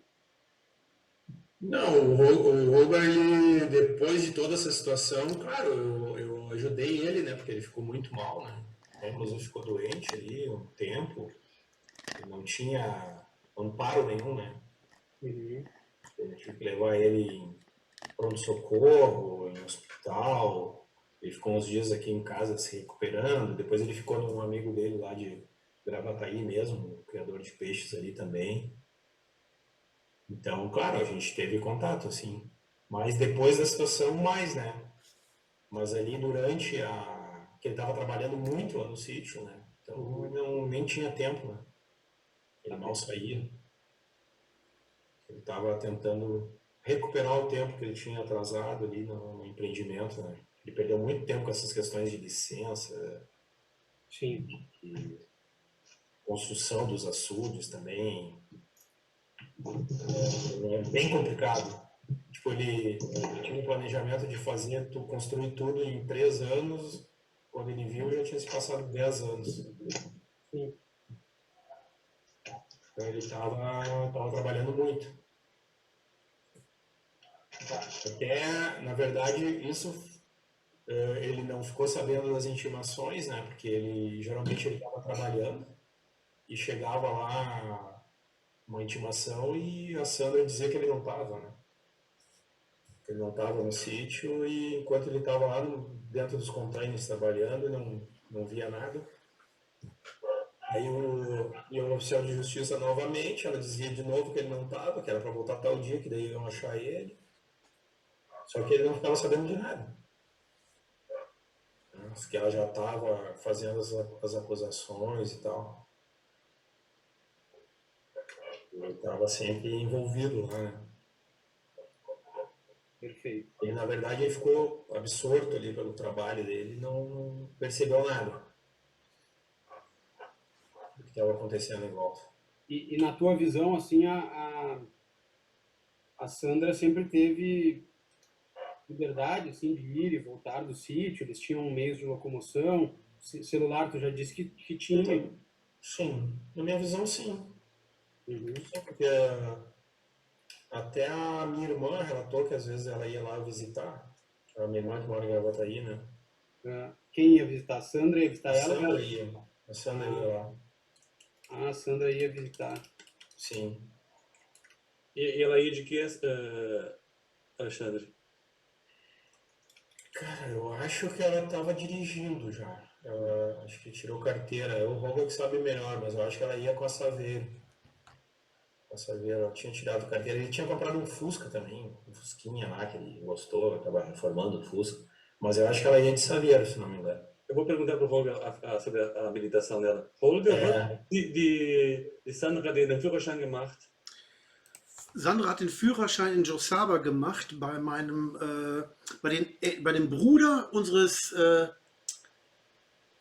Não, o Roger, ele, depois de toda essa situação, claro, eu ajudei ele, né? Porque ele ficou muito mal, né? Ele, inclusive, ficou doente ali um tempo. Ele não tinha amparo nenhum, né? Eu tive que levar ele em pronto-socorro, em hospital. Ele ficou uns dias aqui em casa se recuperando. Depois ele ficou num amigo dele lá de Gravataí mesmo, um criador de peixes ali também. Então, claro, a gente teve contato, assim. Mas depois da situação, mais, né? Mas ali durante que ele estava trabalhando muito lá no sítio, né? Então, nem tinha tempo, né? Ele mal saía. Ele estava tentando recuperar o tempo que ele tinha atrasado ali no empreendimento, né? Ele perdeu muito tempo com essas questões de licença. Sim. E construção dos açudes também. É bem complicado. Tipo, ele tinha um planejamento de construir tudo em 3 anos. Quando ele viu, já tinha se passado 10 anos. Sim. Então ele estava trabalhando muito. Até, na verdade, isso ele não ficou sabendo das intimações, né? Porque geralmente ele estava trabalhando e chegava lá uma intimação e a Sandra dizia que ele não estava, né? Ele não estava no sítio e enquanto ele estava lá dentro dos containers trabalhando, não via nada. Aí ia um oficial de justiça novamente, ela dizia de novo que ele não estava, que era para voltar tal dia, que daí iam achar ele. Só que ele não ficava sabendo de nada. Diz que ela já estava fazendo as acusações e tal. Ele estava sempre envolvido lá, né? Perfeito. E na verdade ele ficou absorto ali pelo trabalho dele e não percebeu nada do que estava acontecendo em volta. E na tua visão, assim, a Sandra sempre teve liberdade, assim, de ir e voltar do sítio, eles tinham meios de locomoção, celular, tu já disse que tinha. Sim, na minha visão, sim. Uhum. Sim, porque até a minha irmã relatou que às vezes ela ia lá visitar. A minha irmã que mora em Gravataí, né? Quem ia visitar? A Sandra ia visitar A ela? Sandra ia. A Sandra ia lá. Ah, a Sandra ia visitar. Sim. E ela ia de quê, Alexandre? Cara, eu acho que ela estava dirigindo já. Ela acho que tirou carteira. É o Roga que sabe melhor, mas eu acho que ela ia com a Saveiro. Com a Saveiro, ela tinha tirado carteira. Ele tinha comprado um Fusca também, um Fusquinha lá, que ele gostou, estava reformando o Fusca. Mas eu acho que ela ia de Saveiro, se não me engano. Eu vou perguntar para o Holger sobre a habilitação dela. Holger, was die Sandra den Führerschein gemacht? Sandra hat den Führerschein in Josaba gemacht bei dem Bruder unseres,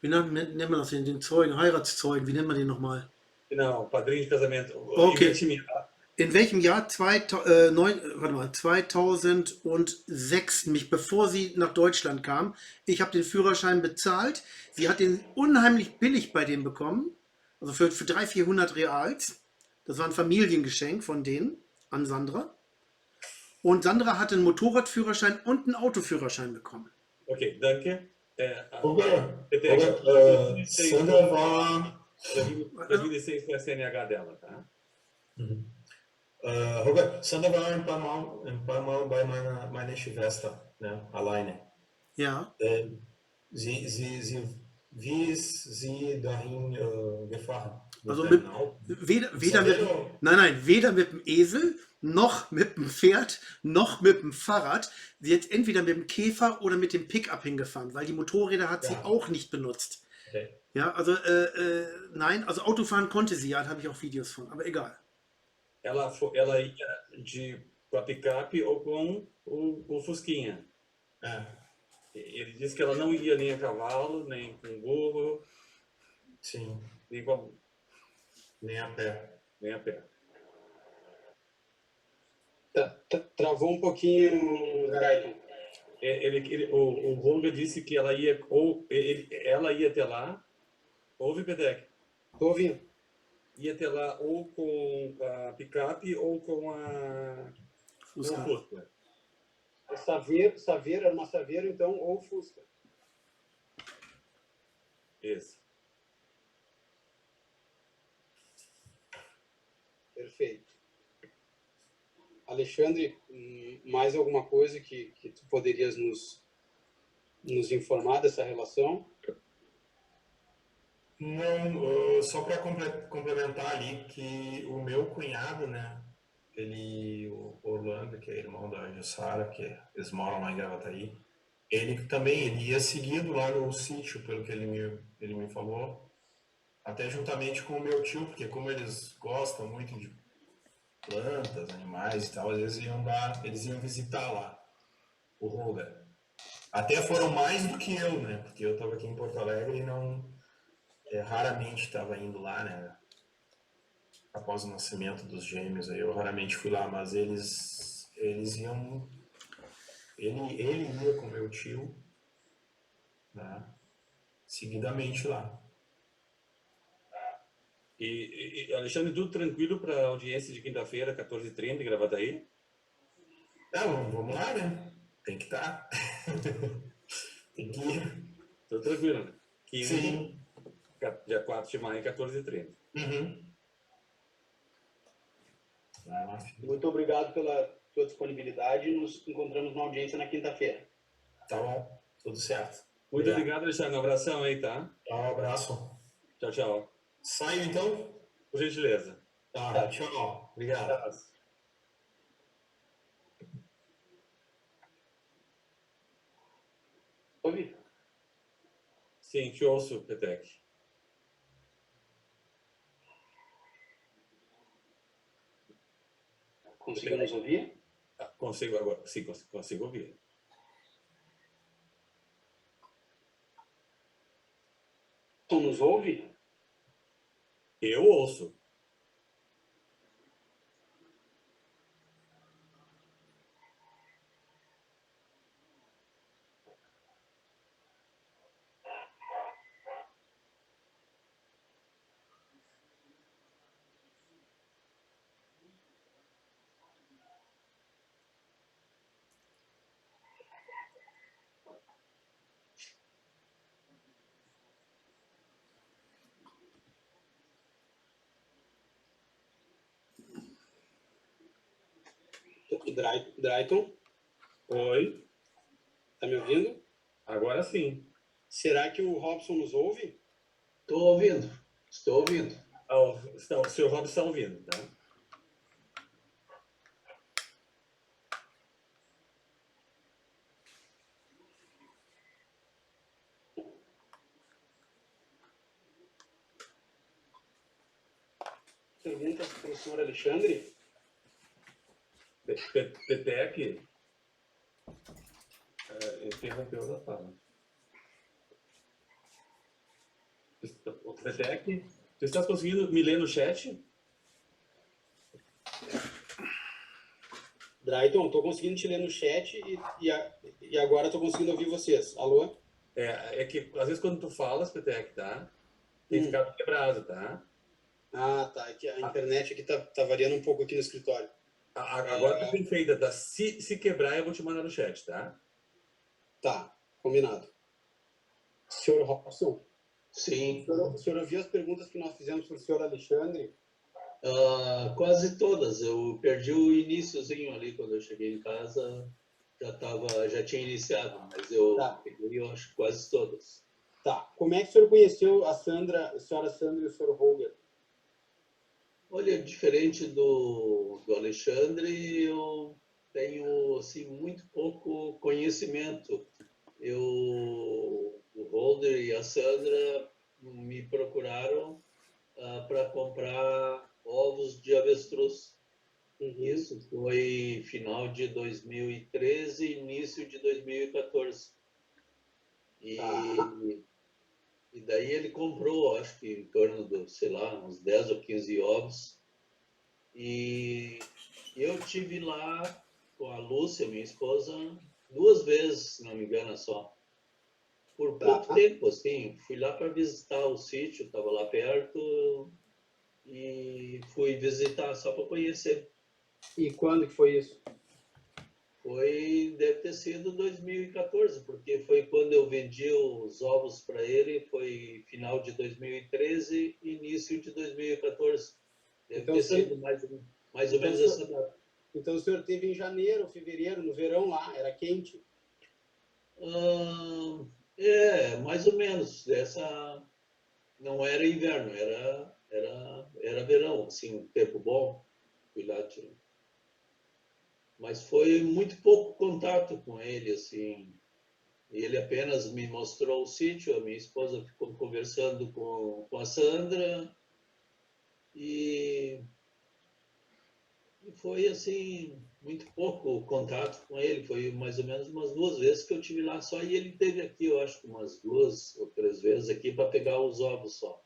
wie nennt man das denn, den Zeugen, Heiratszeugen, wie nennt man den nochmal? Genau, Padrinho de casamento. Okay. In welchem Jahr? 2006, nämlich bevor sie nach Deutschland kam. Ich habe den Führerschein bezahlt. Sie hat den unheimlich billig bei dem bekommen. Also für 300, 400 Reals. Das war ein Familiengeschenk von denen an Sandra. Und Sandra hat einen Motorradführerschein und einen Autoführerschein bekommen. Okay, danke. Sandra war... 2006 foi a CNH dela, tá? Robert, Sandra war ein paar Mal bei meiner Schwester, ne, alleine. Ja. Wie ist sie dahin gefahren? Also weder mit dem Esel, noch mit dem Pferd, noch mit dem Fahrrad. Sie ist entweder mit dem Käfer oder mit dem Pickup hingefahren, weil die Motorräder hat sie auch nicht benutzt. Okay. Ja, also nein, also Autofahren konnte sie ja, da habe ich auch Videos von, aber egal. Ela ia com a picape ou com o Fusquinha. Ele disse que ela não ia nem a cavalo, nem com burro. Sim. Nem a pé. Nem a pé. Travou um pouquinho, Gaito. O Volga disse que ela ia até lá. Ouve, Pedec? Estou ouvindo. Ia até lá ou com a picape ou com a Fusca. Saveiro, era uma Saveiro, então, ou Fusca. Isso. Perfeito. Alexandre, mais alguma coisa que tu poderias nos informar dessa relação? Não, só para complementar ali que o meu cunhado, né, o Orlando, que é irmão da Jussara, que eles moram lá em Gravataí, ele ia seguido lá no sítio, pelo que ele me falou, até juntamente com o meu tio, porque como eles gostam muito de plantas, animais e tal, às vezes eles iam visitar lá o Roga. Até foram mais do que eu, né, porque eu estava aqui em Porto Alegre e raramente estava indo lá, né? Após o nascimento dos gêmeos, aí eu raramente fui lá, mas eles iam. Ele ia com meu tio, né? Seguidamente lá. E Alexandre, tudo tranquilo para a audiência de quinta-feira, 14h30, em Gravataí? Vamos lá, né? Tem que estar. Tem que ir. Tudo tranquilo, né? Sim. Dia 4 de maio, 14h30. Uhum. Muito obrigado tua disponibilidade e nos encontramos na audiência na quinta-feira. Tá bom, tudo certo. Muito obrigado, Alexandre. Um abração aí, tá? Tá, um abraço. Tchau, tchau. Saio então? Por gentileza. Tá, tchau. Obrigado. Abraço. Ouve? Sim, te ouço, Petec. Conseguiu nos ouvir? Consigo agora. Sim, consigo ouvir. Tu nos ouve? Eu ouço. Drayton, Oi. tá me ouvindo? Agora sim. Será que o Robson nos ouve? Estou ouvindo. Estou ouvindo. O senhor Robson está ouvindo, tá? Pergunta para o senhor Alexandre. Petec interrompeu a fala. Petec, tu estás conseguindo me ler no chat? Drayton, estou conseguindo te ler no chat e agora estou conseguindo ouvir vocês. Alô? É que às vezes quando tu falas, Petec, tá? Tem ficado quebrado, tá? Ah, tá. É que a internet aqui tá variando um pouco aqui no escritório. Agora tá perfeita, tá? Se quebrar, eu vou te mandar no chat, tá? Tá, combinado. Senhor Robson, Sim. o senhor ouviu as perguntas que nós fizemos para o senhor Alexandre? Quase todas. Eu perdi o iniciozinho ali quando eu cheguei em casa. Já tinha iniciado, mas eu peguei, eu acho, quase todas. Tá. Como é que o senhor conheceu a senhora Sandra e o senhor Holger? Olha, diferente do Alexandre, eu tenho assim, muito pouco conhecimento. O Holder e a Sandra me procuraram para comprar ovos de avestruz. Isso foi final de 2013, início de 2014. E daí ele comprou, acho que em torno de, sei lá, uns 10 ou 15 ovos. E eu tive lá com a Lúcia, minha esposa, 2 vezes, se não me engano só. Por pouco tempo, assim. Fui lá para visitar o sítio, estava lá perto, e fui visitar só para conhecer. E quando que foi isso? Deve ter sido 2014, porque foi quando eu vendi os ovos para ele, foi final de 2013, início de 2014. Deve ter sido mais ou menos essa data. Então o senhor teve em janeiro, fevereiro, no verão lá, era quente? Mais ou menos. Não era inverno, era verão, assim, um tempo bom. Fui lá tirar. Mas foi muito pouco contato com ele, assim. Ele apenas me mostrou o sítio, a minha esposa ficou conversando com a Sandra e foi, assim, muito pouco contato com ele. Foi mais ou menos umas 2 vezes que eu tive lá só, e ele esteve aqui, eu acho que umas 2 ou 3 vezes aqui para pegar os ovos só.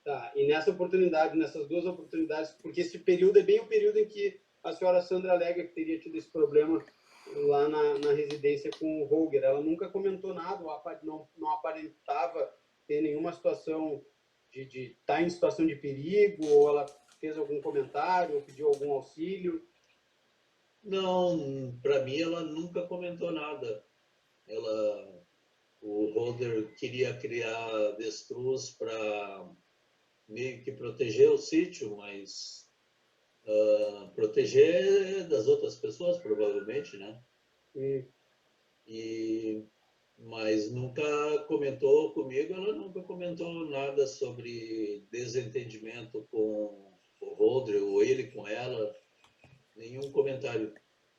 Tá, e nessas 2 oportunidades, porque esse período é bem o período em que a senhora Sandra alega que teria tido esse problema lá na residência com o Holger. Ela nunca comentou nada, não aparentava ter nenhuma situação de estar em situação de perigo, ou ela fez algum comentário, ou pediu algum auxílio? Não, para mim ela nunca comentou nada. O Holder queria criar avestruz para meio que proteger o sítio, mas proteger das outras pessoas, provavelmente, né? Hum. Mas nunca comentou comigo, ela nunca comentou nada sobre desentendimento com o Roldre ou ele com ela, nenhum comentário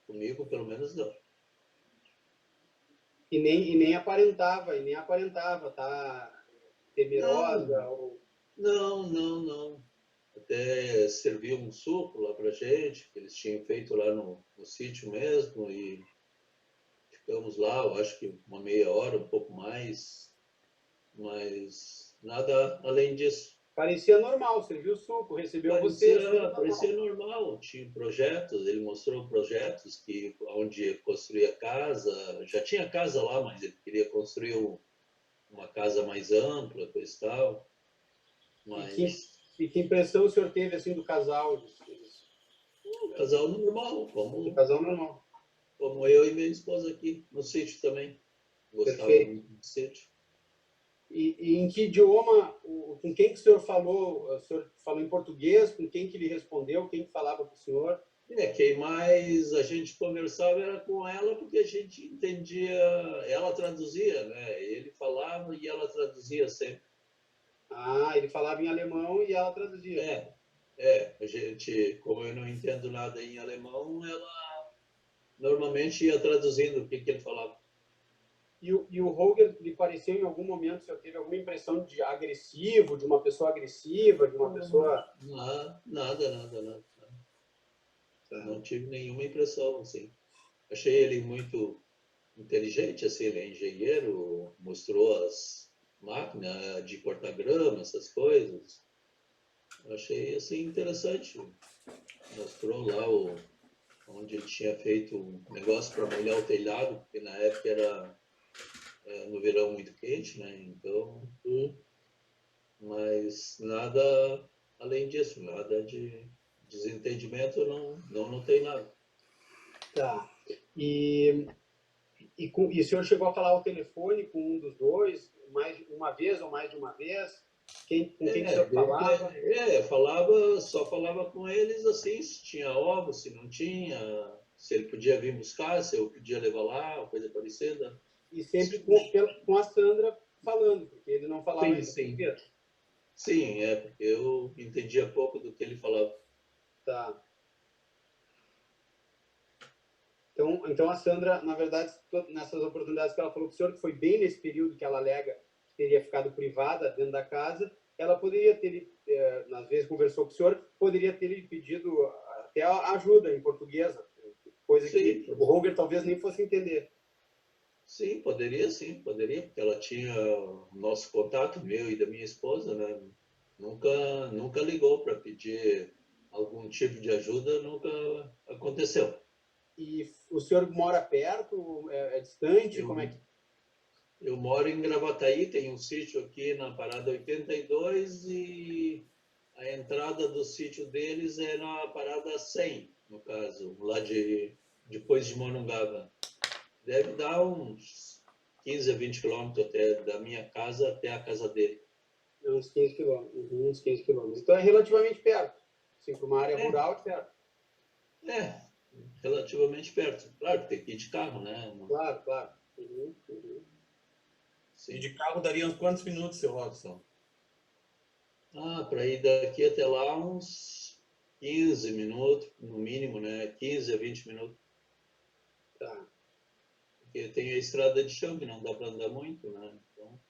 comigo, pelo menos não. E nem aparentava, tá temerosa ou... Não. Até serviu um suco lá pra gente, que eles tinham feito lá no sítio mesmo, e ficamos lá, eu acho que uma meia hora, um pouco mais, mas nada além disso. Parecia normal, serviu suco, recebeu vocês. Parecia normal, tinha projetos, ele mostrou projetos que onde construir a casa, já tinha casa lá, mas ele queria construir uma casa mais ampla, coisa e tal. Mas E que impressão o senhor teve assim do casal? um casal normal, Do casal normal. como eu e minha esposa aqui no sítio também. Gostava Perfeito. muito do sítio. E em que idioma, com quem que o senhor falou? O senhor falou em português? Com quem que ele respondeu? Quem que falava para o senhor? Quem mais a gente conversava era com ela, porque a gente entendia, ela traduzia, né? Ele falava e ela traduzia sempre. Ah, ele falava em alemão e ela traduzia. A gente, como eu não entendo nada em alemão, ela normalmente ia traduzindo o que ele falava. E o Roger lhe pareceu em algum momento, o senhor teve alguma impressão de agressivo, de uma pessoa agressiva, de uma pessoa... Nada. Não tive nenhuma impressão, assim. Achei ele muito inteligente, assim, ele é engenheiro, mostrou as máquinas de cortar grama, essas coisas. Achei, assim, interessante. Mostrou lá onde ele tinha feito um negócio para molhar o telhado, porque na época era no verão muito quente, né? Então, mas nada além disso, nada de desentendimento, não tem nada. Tá. E o senhor chegou a falar ao telefone com um dos dois, mais uma vez ou mais de uma vez? Com quem o senhor falava? Só falava com eles assim, se tinha ovos, se não tinha, se ele podia vir buscar, se eu podia levar lá, coisa parecida. E sempre com a Sandra falando, porque ele não falava ainda português. Sim, porque eu entendia pouco do que ele falava. Tá. Então a Sandra, na verdade, nessas oportunidades que ela falou com o senhor, que foi bem nesse período que ela alega que teria ficado privada dentro da casa, ela poderia ter, às vezes conversou com o senhor, poderia ter lhe pedido até ajuda em portuguesa, coisa que o Roger talvez nem fosse entender. Sim, poderia, porque ela tinha o nosso contato, meu e da minha esposa, né? Nunca ligou para pedir algum tipo de ajuda, nunca aconteceu. E o senhor mora perto? É distante? Como é que... Eu moro em Gravataí, tem um sítio aqui na Parada 82 e a entrada do sítio deles é na Parada 100, no caso, lá depois de Morungaba. Deve dar uns 15 a 20 quilômetros da minha casa até a casa dele. Uns 15 quilômetros. Então é relativamente perto. Assim, para uma área rural é perto. Relativamente perto. Claro que tem que ir de carro, né? Claro. Sim. E de carro daria uns quantos minutos, seu Robson? Para ir daqui até lá uns 15 minutos, no mínimo, né? 15 a 20 minutos. Tá. Porque tem a estrada de chão, que não dá para andar muito, né? Então...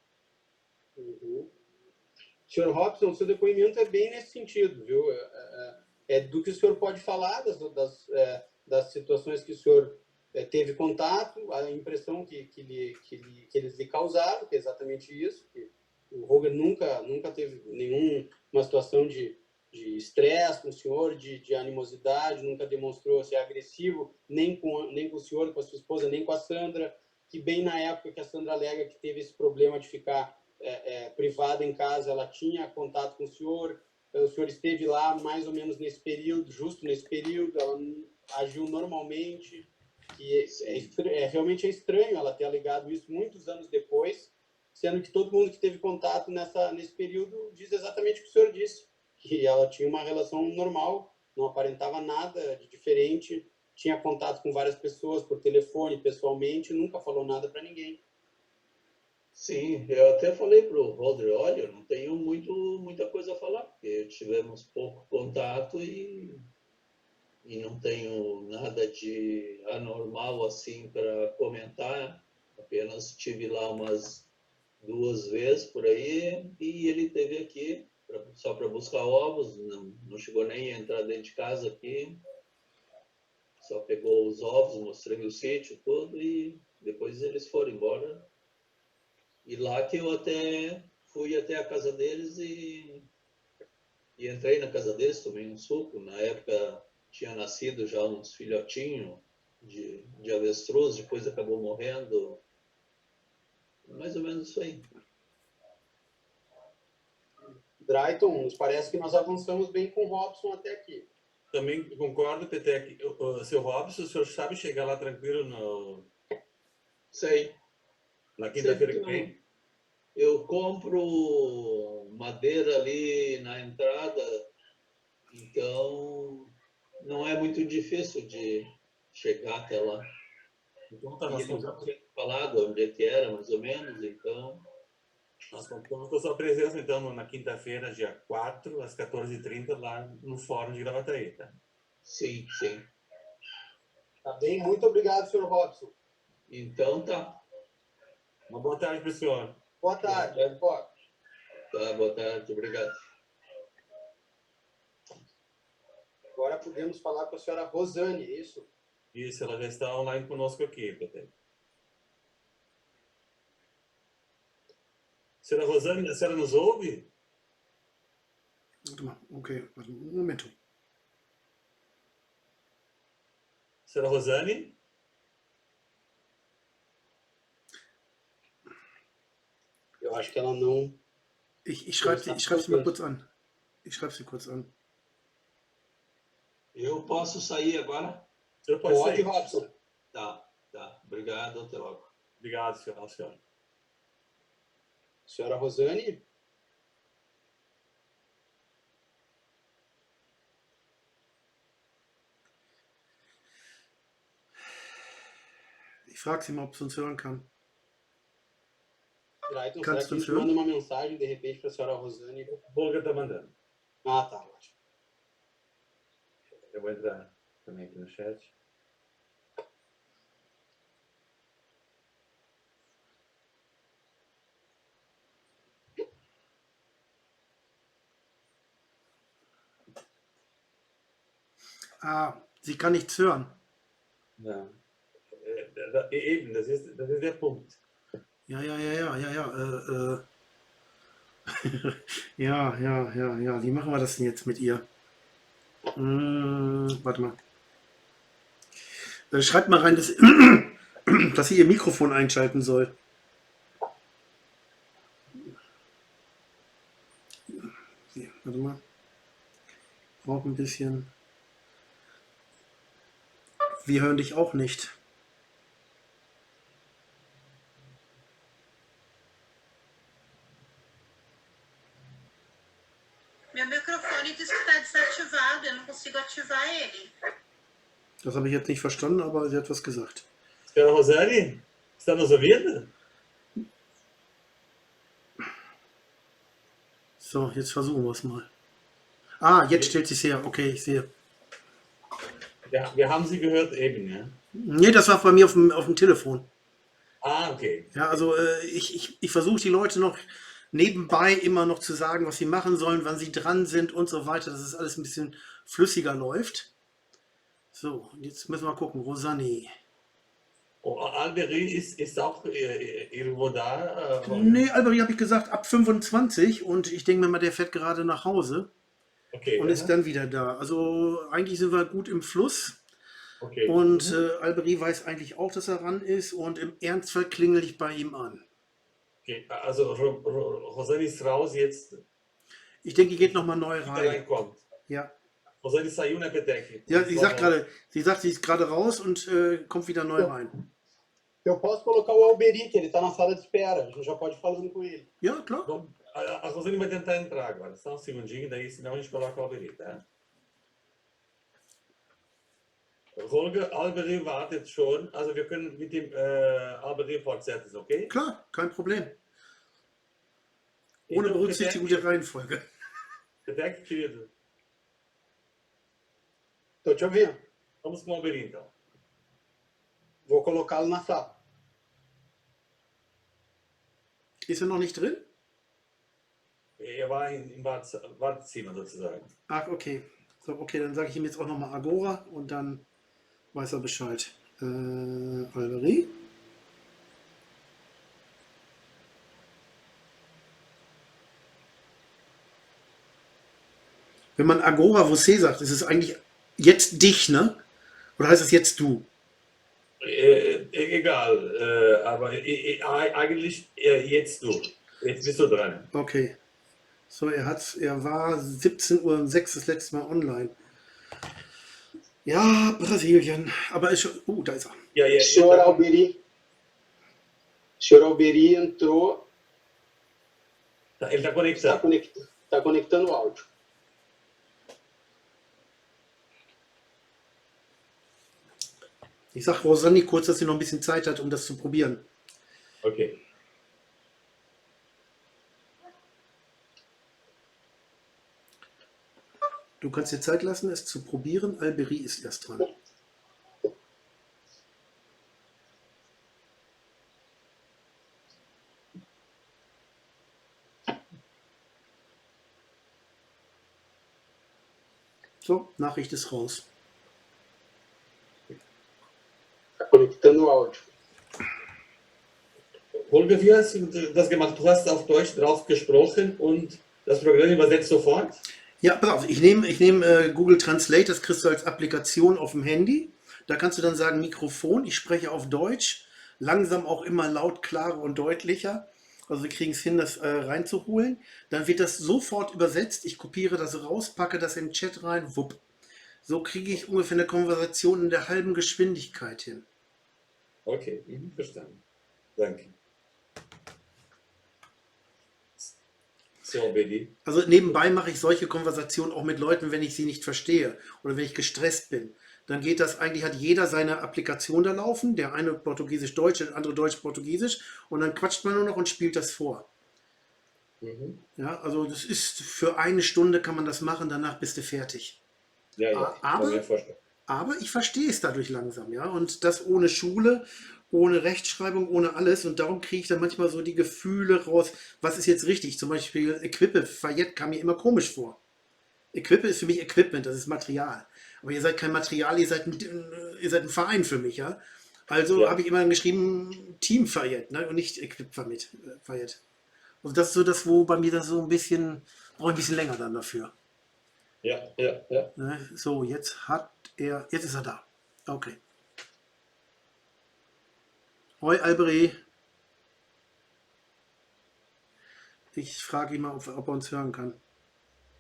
Senhor Robson, o seu depoimento é bem nesse sentido, viu? É do que o senhor pode falar, das situações que o senhor teve contato, a impressão que eles lhe causaram, que é exatamente isso, que o Roger nunca teve nenhuma situação de estresse com o senhor, de animosidade, nunca demonstrou ser agressivo, nem com o senhor, com a sua esposa, nem com a Sandra, que bem na época que a Sandra alega que teve esse problema de ficar privada em casa, ela tinha contato com o senhor esteve lá mais ou menos nesse período, justo nesse período, ela agiu normalmente, que realmente é estranho ela ter alegado isso muitos anos depois, sendo que todo mundo que teve contato nesse período diz exatamente o que o senhor disse, que ela tinha uma relação normal não aparentava nada de diferente, tinha contato com várias pessoas por telefone, pessoalmente, nunca falou nada para ninguém. Sim, eu até falei para o Roder, olha, eu não tenho muita coisa a falar, porque tivemos pouco contato e não tenho nada de anormal assim para comentar. Apenas estive lá umas 2 vezes por aí e ele esteve aqui só para buscar ovos, não chegou nem a entrar dentro de casa aqui, só pegou os ovos, mostrei o sítio todo e depois eles foram embora. E lá que eu até fui até a casa deles e entrei na casa deles, tomei um suco. Na época tinha nascido já uns filhotinhos de avestruz, depois acabou morrendo. Mais ou menos isso aí. Drayton, nos parece que nós avançamos bem com o Robson até aqui. Também concordo, Petec. Seu Robson, o senhor sabe chegar lá tranquilo Sei. na quinta-feira que vem? Eu compro madeira ali na entrada, então não é muito difícil de chegar até lá. Então tá, E nós ele já contamos, tinha falado onde é que era, mais ou menos, então... nós contamos com a sua presença, então, na quinta-feira, dia 4, às 14h30, lá no Fórum de Gravataí, tá? Sim, sim. Tá bem? Muito obrigado, senhor Robson. Então tá. Uma boa tarde para o senhor. Boa tarde. Boa. Tá, boa tarde, obrigado. Agora podemos falar com a senhora Rosane, é isso? Isso, ela já está online conosco aqui, Petec. Senhora Rosane, a senhora nos ouve? Warte mal, okay, warte, um Momento. Senhora Rosane? Eu acho que ela não... Ich schreibe sie mal kurz an. Ich schreibe sie kurz an. Eu posso sair agora? O senhor pode sair. Robson. Tá. Obrigado, até logo. Obrigado, senhora. Senhora Rosane? Ich frage sie mal, ob sie uns hören kann. Drayton, será Kannst que a du gente hören? manda uma mensagem, de repente, para a senhora Rosane? O Volga está mandando. Ah, tá, ótimo. Eu vou entrar também aqui no chat. Ah, sie kann nichts hören. Não. Eben, das ist der Punkt. Ja. Ja. Wie machen wir das denn jetzt mit ihr? Warte mal. Schreibt mal rein, dass sie ihr Mikrofon einschalten soll. Hier, warte mal. Braucht ein bisschen. Wir hören dich auch nicht. Meu microfone diz que está desativado, eu não consigo ativar ele. Das habe ich jetzt nicht verstanden, aber sie hat was gesagt. Senhora Rosane, está nos ouvindo? So, jetzt versuchen wir es mal. Ah, jetzt stellt sie es her. Okay, ich sehe. Ja, wir haben Sie gehört eben, ja? Nee, das war bei mir auf dem Telefon. Ah, okay. Ja, also ich versuche die Leute noch nebenbei immer noch zu sagen, was sie machen sollen, wann sie dran sind und so weiter, dass es alles ein bisschen flüssiger läuft. So, jetzt müssen wir gucken. Rosane. Oh, Alberi ist auch irgendwo da? Nee, Alberi habe ich gesagt, ab 25 und ich denke mir mal, der fährt gerade nach Hause Okay. und ist dann wieder da. Also eigentlich sind wir gut im Fluss. Okay. Und Alberi weiß eigentlich auch, dass er ran ist und im Ernstfall klingel ich bei ihm an. Okay, also Rosane ist raus jetzt, Ich denke, die geht nochmal neu der rein. reinkommt. Ja. Rosane saiu, né, Petec? Ja, sie sagt, sie ist gerade raus und kommt wieder neu rein. Eu posso colocar o Alberi, que ele está na sala de espera. A gente já pode ir falando com ele. Ja, klar. Bom, a Rosane vai tentar entrar agora. Só um segundinho, daí senão a gente coloca o Alberi, tá? Holger, Alberi wartet schon. Also wir können mit dem Alberi fortsetzen, okay? Klar, kein Problem. Ohne Então, Berücksichtigung der Reihenfolge. Petek, querido. Tô te ouvindo. Vamos com o Alberi, então. Vou colocá-lo na sala. Ist er noch nicht drin? Er war im Wartezimmer sozusagen. Ach, okay. So, okay, dann sage ich ihm jetzt auch nochmal Agora und dann weiß er Bescheid. Alberi. Wenn man Agora Você sagt, ist es eigentlich jetzt dich, ne? Oder heißt es jetzt du? Egal, aber eigentlich jetzt du. Jetzt bist du dran. Okay. So, er war 17:06 Uhr das letzte Mal online. Ja, Brasilien. Aber ist schon. Da ist er. Ja, Senhor Alberi. Senhor Alberi entrou, ele está está conectado. tá conectando o áudio. Ich sage Rosanni kurz, dass sie noch ein bisschen Zeit hat, um das zu probieren. Ok. Du kannst dir Zeit lassen, es zu probieren. Alberi ist erst dran. So, Nachricht ist raus. Está conectando o áudio. Holger, wie hast du das gemacht? Du hast auf Deutsch drauf gesprochen und das Programm übersetzt sofort? Ja, pass auf, ich nehm Google Translate, das kriegst du als Applikation auf dem Handy. Da kannst du dann sagen Mikrofon, ich spreche auf Deutsch, langsam auch immer laut, klarer und deutlicher. Also wir kriegen es hin, das reinzuholen. Dann wird das sofort übersetzt. Ich kopiere das raus, packe das in den Chat rein, wupp. So kriege ich ungefähr eine Konversation in der halben Geschwindigkeit hin. Okay, verstanden. Danke. So, Betty. Also nebenbei mache ich solche Konversationen auch mit Leuten, wenn ich sie nicht verstehe oder wenn ich gestresst bin. Dann geht das eigentlich, hat jeder seine Applikation da laufen, der eine Portugiesisch-Deutsch, der andere Deutsch-Portugiesisch und dann quatscht man nur noch und spielt das vor. Mhm. Ja, also das ist für eine Stunde kann man das machen, danach bist du fertig. Ja, ja, ich kann mir vorstellen. Aber ich verstehe es dadurch langsam, ja, und das ohne Schule, ohne Rechtschreibung, ohne alles und darum kriege ich dann manchmal so die Gefühle raus, was ist jetzt richtig, zum Beispiel Equipe, Fayette kam mir immer komisch vor. Equipe ist für mich Equipment, das ist Material. Aber ihr seid kein Material, ihr seid ein Verein für mich, ja. Also Ja. habe ich immer geschrieben Team Fayette, ne, und nicht Equip Fayette. Also das ist so das, wo bei mir das so ein bisschen, brauche ich ein bisschen länger dann dafür. Ja, ja, ja. Ne? So, jetzt ist er da. Okay. Hoi Alberi. Ich frage ihn mal, ob er uns hören kann.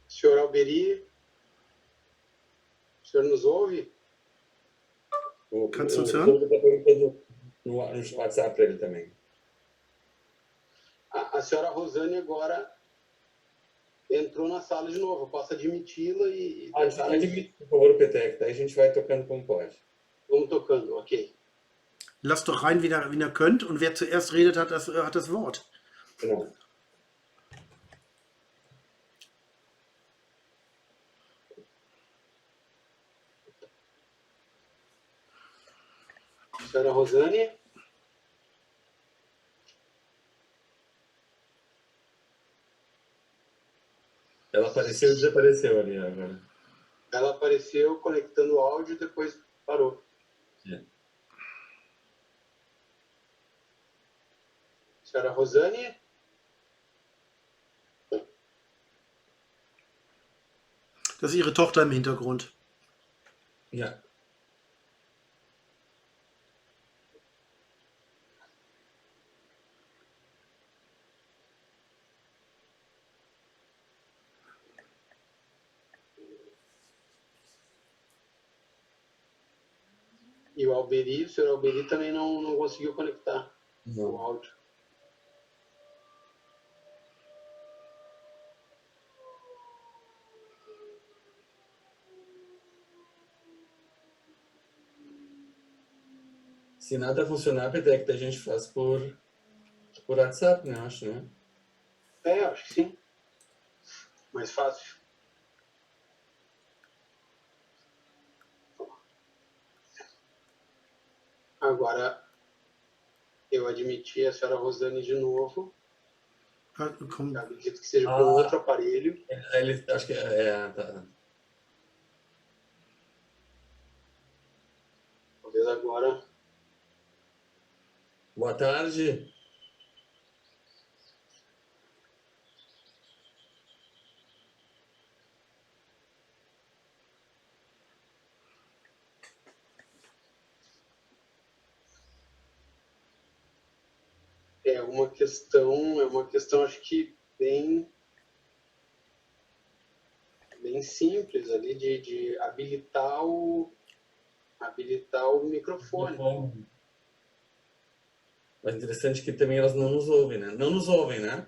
Senhor Alberi, o senhor nos ouve? Kannst du uns hören? Holger está perguntando no WhatsApp para ele também. A senhora Rosane agora entrou na sala de novo. Eu posso admiti-la e Admite, por favor, Petek, daí a gente vai tocando como pode. vamos tocando, ok. Lasst doch rein, wie ihr könnt und wer zuerst redet, hat das Wort. Genau. Senhora Rosane, Ela apareceu e desapareceu ali agora. ela apareceu conectando o áudio e depois parou. É. Senhora Rosane, Das ist ihre Tochter im Hintergrund. Ja. e o senhor Alberi também não conseguiu conectar o Não. áudio. Se nada funcionar, Petec, a gente faz por WhatsApp, né? Acho, né? Acho que sim. Mais fácil. Agora, eu admiti a senhora Rosane de novo. Ah, komm. Eu acredito que seja com outro aparelho. Ele, acho que tá. Talvez agora. Boa tarde. É uma questão acho que bem simples ali de habilitar o microfone. Mas interessante que também elas não nos ouvem, né? Não nos ouvem, né?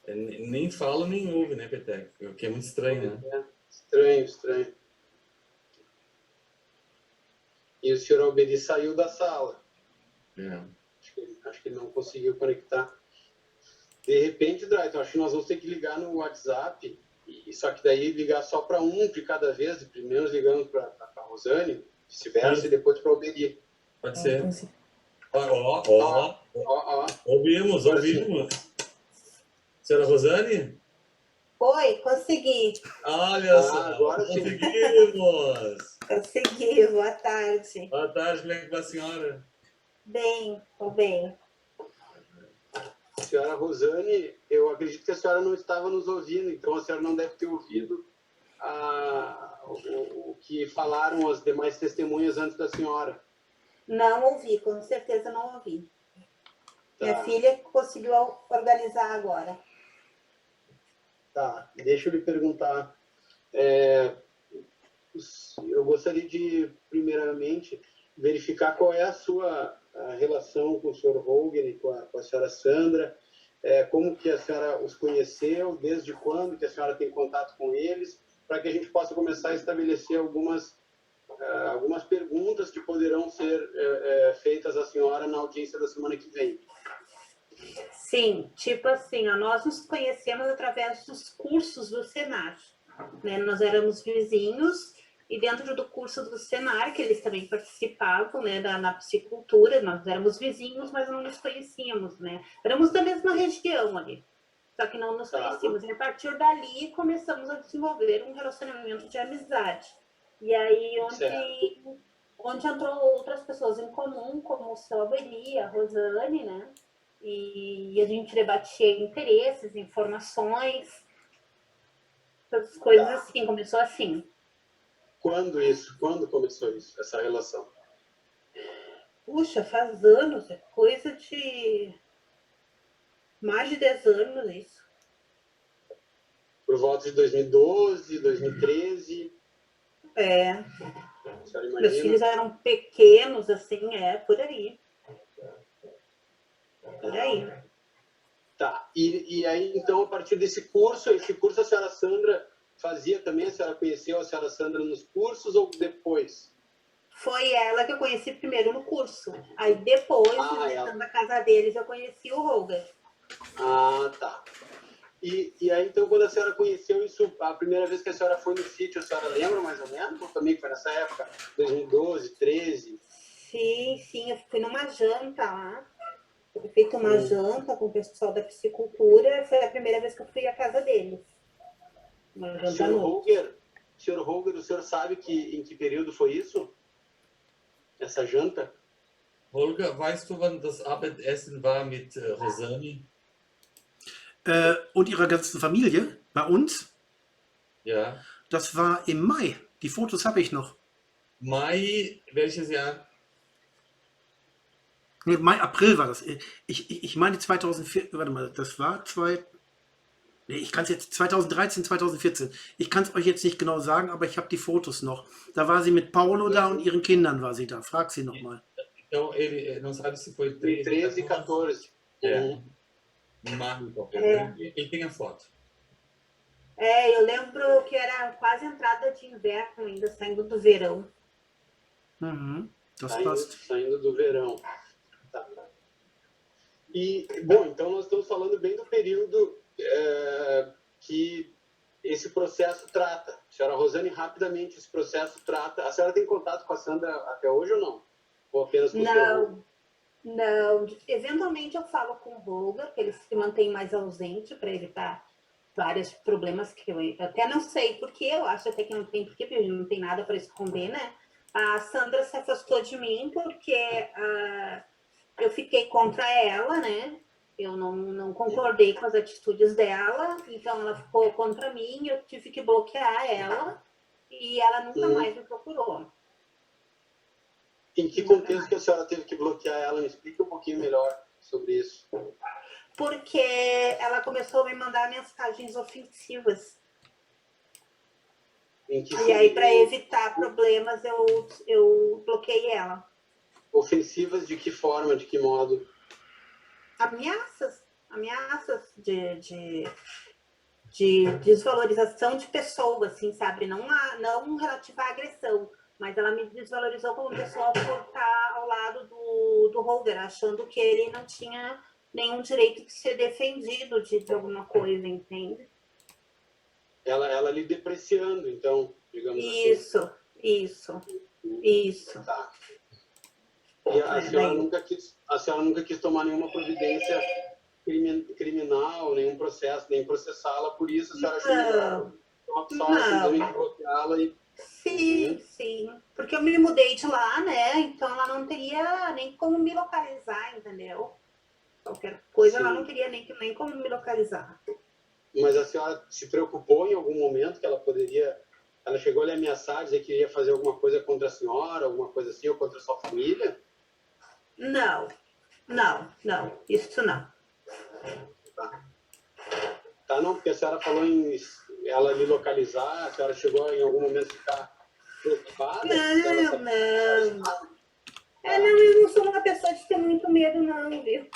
Nem falam, nem ouvem, né, Petec? O que é muito estranho, né? Estranho. E o senhor Alberi saiu da sala. Acho que ele não conseguiu conectar. De repente, Drayton, acho que nós vamos ter que ligar no WhatsApp, só que daí ligar só para um de cada vez, primeiro ligando para a Rosane, vice-versa, e depois para o Alberi. Pode ser. Ó. Ouvimos. Senhora Rosane? Oi, consegui. Olha só, agora sim. conseguimos! Consegui, boa tarde. Boa tarde, como é que vai a senhora? Bem, tô bem. Senhora Rosane, eu acredito que a senhora não estava nos ouvindo, então a senhora não deve ter ouvido o que falaram as demais testemunhas antes da senhora. Não ouvi, com certeza não ouvi. Tá. Minha filha conseguiu organizar agora. Tá, deixa eu lhe perguntar. Eu gostaria de, primeiramente, verificar qual é a sua relação com o senhor Hogan e com a senhora Sandra, como que a senhora os conheceu, desde quando que a senhora tem contato com eles, para que a gente possa começar a estabelecer algumas perguntas que poderão ser feitas à senhora na audiência da semana que vem. Sim, tipo assim, nós nos conhecemos através dos cursos do Senar, né? Nós éramos vizinhos e dentro do curso do Senar, que eles também participavam, né, na piscicultura, nós éramos vizinhos, mas não nos conhecíamos, né? Éramos da mesma região ali, só que não nos conhecíamos. E a partir dali começamos a desenvolver um relacionamento de amizade. E aí onde entrou outras pessoas em comum, como o seu Alberi, a Rosane, né? E a gente debatia interesses, informações, essas coisas assim, começou assim. Quando começou isso, essa relação? Puxa, faz anos, é coisa de mais de 10 anos isso. Por volta de 2012, 2013? Meus filhos eram pequenos, assim, por aí. Por aí. Tá, e aí, então, a partir desse curso a senhora Sandra fazia também? A senhora conheceu a senhora Sandra nos cursos ou depois? Foi ela que eu conheci primeiro no curso. Aí depois, visitando a casa deles, eu conheci o Hogan. Ah, tá. E aí, então, quando a senhora conheceu isso, a primeira vez que a senhora foi no sítio, a senhora lembra mais ou menos? Ou também foi nessa época? 2012, 13? Sim, eu fui numa janta lá. Foi feita uma janta com o pessoal da piscicultura. Foi a primeira vez que eu fui à casa deles. Uma janta Senhor Hogan, o senhor sabe em que período foi isso? Essa janta? Holger, weißt du, wann das Abendessen war mit Rosane? Und ihrer ganzen Familie bei uns? Ja. Das war im Mai. Die Fotos habe ich noch. Mai, welches Jahr? Nee, Mai, April war das. Ich meine 2004, warte mal, das war ich kann es jetzt 2013, 2014. Ich kann es euch jetzt nicht genau sagen, aber ich habe die Fotos noch. Da war sie mit Paulo da und ihren Kindern war sie da. Frag sie nochmal. Então, ele não sabe se foi 13 e 14. Ele tem a foto. Eu lembro que era quase entrada de inverno ainda, saindo do verão. Das saindo, passt. saindo do verão. Tá. E, bom, então nós estamos falando bem do período que esse processo trata. A senhora Rosane, rapidamente, esse processo trata. A senhora tem contato com a Sandra até hoje ou não? Ou apenas com o senhor? Não. Eventualmente eu falo com o Holger, que ele se mantém mais ausente para evitar vários problemas que eu até não sei porque, eu acho até que não tem porque, porque não tem nada para esconder, né? A Sandra se afastou de mim porque eu fiquei contra ela, né? Eu não concordei com as atitudes dela, então ela ficou contra mim, eu tive que bloquear ela e ela nunca mais me procurou. Em que contexto que a senhora teve que bloquear ela? Me explica um pouquinho melhor sobre isso. Porque ela começou a me mandar mensagens ofensivas. E aí, para evitar problemas, eu bloqueei ela. Ofensivas de que forma, de que modo? Ameaças de desvalorização de pessoa, assim, sabe? Não relativa à agressão, mas ela me desvalorizou como pessoa por estar ao lado do Holger, achando que ele não tinha nenhum direito de ser defendido de alguma coisa, entende? Ela lhe depreciando, então, digamos assim. Isso. Tá. E a senhora nunca quis tomar nenhuma providência criminal, nenhum processo, nem processá-la por isso, a senhora achou melhor simplesmente bloqueá-la e... Sim, porque eu me mudei de lá, né? Então ela não teria nem como me localizar, entendeu? Qualquer coisa ela não teria nem como me localizar. Mas a senhora se preocupou em algum momento que ela poderia... Ela chegou a lhe ameaçar, dizer que ia fazer alguma coisa contra a senhora, alguma coisa assim, ou contra a sua família? Não, isso não. Tá, não, porque a senhora falou em ela lhe localizar, a senhora chegou em algum momento a ficar preocupada? Não, eu não sou uma pessoa de ter muito medo, não, viu?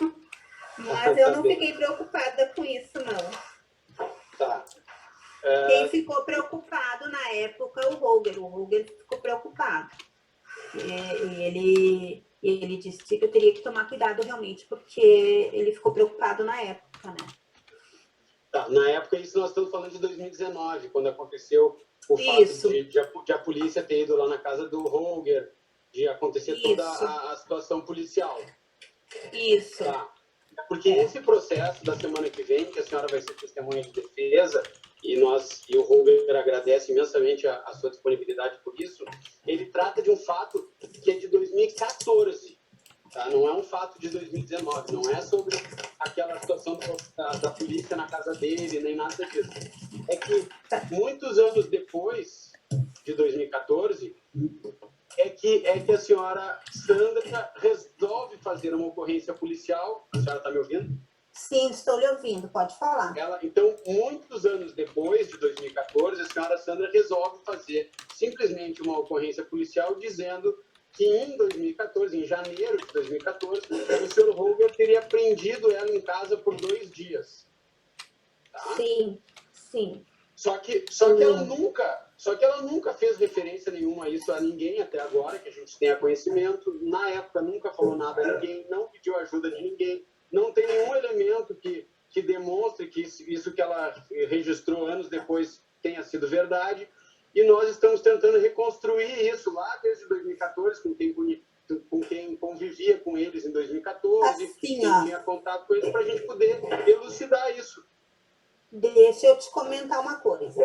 Mas eu não fiquei preocupada com isso, não. Tá. Quem ficou preocupado na época é o Holger. O Holger ficou preocupado. E ele disse que eu teria que tomar cuidado realmente, porque ele ficou preocupado na época, né? Tá, na época, isso nós estamos falando de 2019, quando aconteceu o fato de a polícia ter ido lá na casa do Holger, de acontecer toda a situação policial. Isso. Tá. Porque esse processo da semana que vem, que a senhora vai ser testemunha de defesa, e o Holger agradece imensamente a sua disponibilidade por isso, ele trata de um fato que é de 2014. Tá? Não é um fato de 2019, não é sobre aquela situação da polícia na casa dele, nem nada disso. É que muitos anos depois de 2014, é que a senhora Sandra resolve fazer uma ocorrência policial. A senhora está me ouvindo? Sim, estou lhe ouvindo, pode falar. Então, muitos anos depois de 2014, a senhora Sandra resolve fazer simplesmente uma ocorrência policial dizendo que em 2014, em janeiro de 2014, o senhor Holger teria prendido ela em casa por 2 dias. Tá? Sim. Só que ela nunca fez referência nenhuma a isso a ninguém até agora, que a gente tenha conhecimento. Na época, nunca falou nada a ninguém, não pediu ajuda de ninguém. Não tem nenhum elemento que demonstre que isso que ela registrou anos depois tenha sido verdade. E nós estamos tentando reconstruir isso lá desde 2014, com quem convivia com eles em 2014, quem tinha contato com eles, para a gente poder elucidar isso. Deixa eu te comentar uma coisa.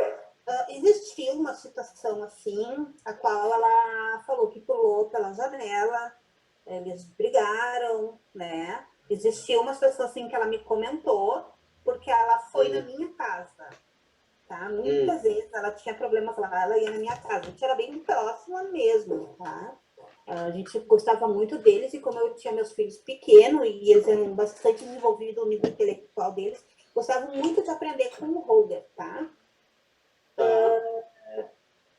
Existiu uma situação assim, a qual ela falou que pulou pela janela, eles brigaram, né? Existiu uma situação assim que ela me comentou, porque ela foi na minha casa. Tá? Muitas vezes ela tinha problemas lá, ela ia na minha casa. A gente era bem próxima mesmo, tá? A gente gostava muito deles e como eu tinha meus filhos pequenos e eles eram bastante desenvolvidos no nível intelectual deles, gostavam muito de aprender com o Holger, tá?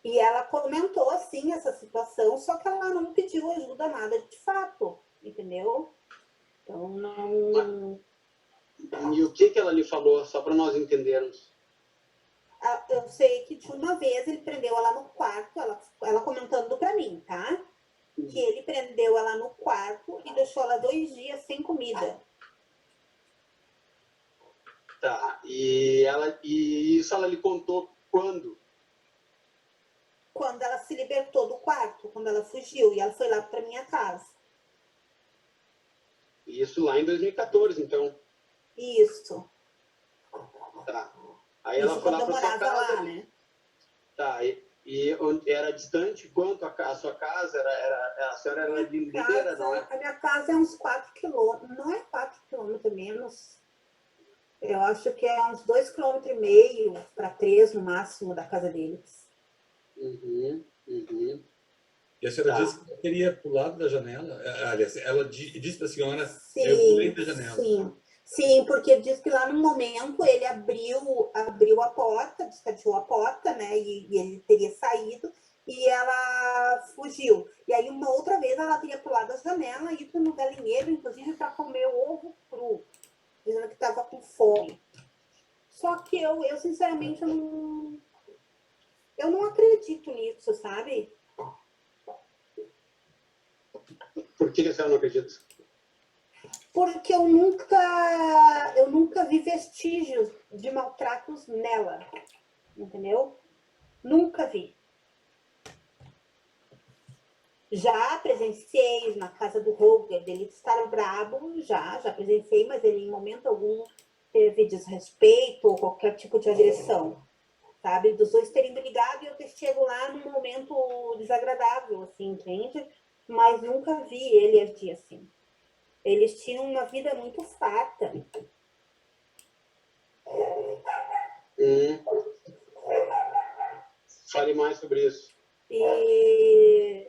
E ela comentou, assim, essa situação, só que ela não pediu ajuda nada de fato, entendeu? Então, não... E o que ela lhe falou, só para nós entendermos? Eu sei que de uma vez ele prendeu ela no quarto, ela comentando para mim, tá? que ele prendeu ela no quarto e deixou ela 2 dias sem comida. Tá. E isso ela lhe contou quando? Quando ela se libertou do quarto, quando ela fugiu, e ela foi lá para minha casa. Isso lá em 2014, então. Isso. Tá. Aí ela Isso foi quando lá eu para sua morava casa. lá, né? Tá. E era distante quanto a sua casa? A senhora era de Limeira, não é? A minha casa é uns 4 quilômetros, não é 4 quilômetros menos. Eu acho que é uns 2,5 km para 3 no máximo da casa deles. Uhum. E a senhora Tá. disse que ela teria pulado da janela? Aliás, ela disse para a senhora, eu Sim, pulei da janela. sim, porque diz que lá no momento ele abriu a porta, destacou a porta, né? E ele teria saído e ela fugiu. E aí uma outra vez ela teria pulado a janela e ido no galinheiro, inclusive para comer ovo cru, dizendo que estava com fome. Só que eu sinceramente eu não acredito nisso, sabe? Por que a senhora não acredita? Porque eu nunca vi vestígios de maltratos nela, entendeu? Nunca vi. Já presenciei na casa do Roger, dele estar brabo, já presenciei, mas ele em momento algum teve desrespeito ou qualquer tipo de agressão, sabe? Dos dois terem brigado e eu ter chego lá num momento desagradável, assim, entende? Mas nunca vi ele agir assim. Eles tinham uma vida muito farta. Fale mais sobre isso. E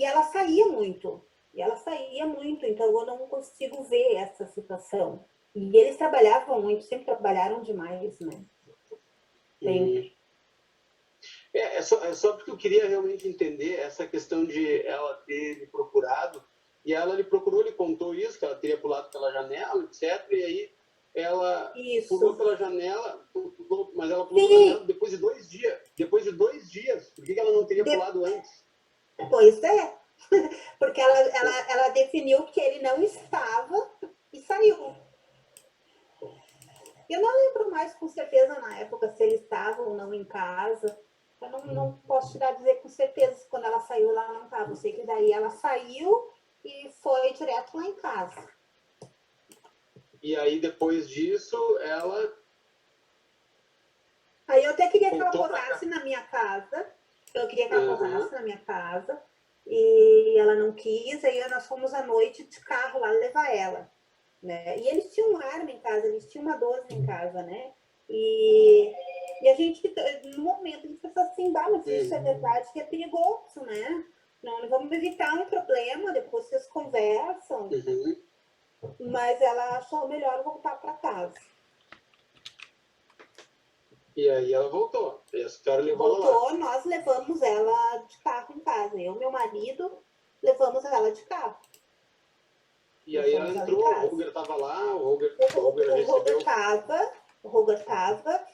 ela saía muito. Então eu não consigo ver essa situação. E eles trabalhavam muito, sempre trabalharam demais, né? Sempre. É só porque eu queria realmente entender essa questão de ela ter me procurado, e ela lhe procurou, lhe contou isso, que ela teria pulado pela janela, etc. E aí ela pulou pela janela, mas ela pulou pela janela depois de 2 dias. Depois de 2 dias. Por que ela não teria pulado antes? Pois é. Porque ela definiu que ele não estava e saiu. Eu não lembro mais com certeza na época se ele estava ou não em casa. Eu não posso te dizer com certeza se quando ela saiu ela não estava. Eu sei que daí ela saiu e foi direto lá em casa. E aí depois disso ela... Aí eu até queria que ela posasse na minha casa. Eu queria que ela posasse na minha casa. E ela não quis. Aí nós fomos à noite de carro lá levar ela. Né? E eles tinham uma arma em casa, eles tinham uma 12 em casa, né? E a gente, no momento, a gente pensou assim, mas isso é verdade que é perigoso, né? Não, vamos evitar um problema, depois vocês conversam. Mas ela achou melhor voltar para casa. E aí ela voltou. E a senhora levou ela lá. Voltou, nós levamos ela de carro em casa. Eu e meu marido levamos ela de carro. E aí ela entrou, o Roger estava lá, o Roger estava,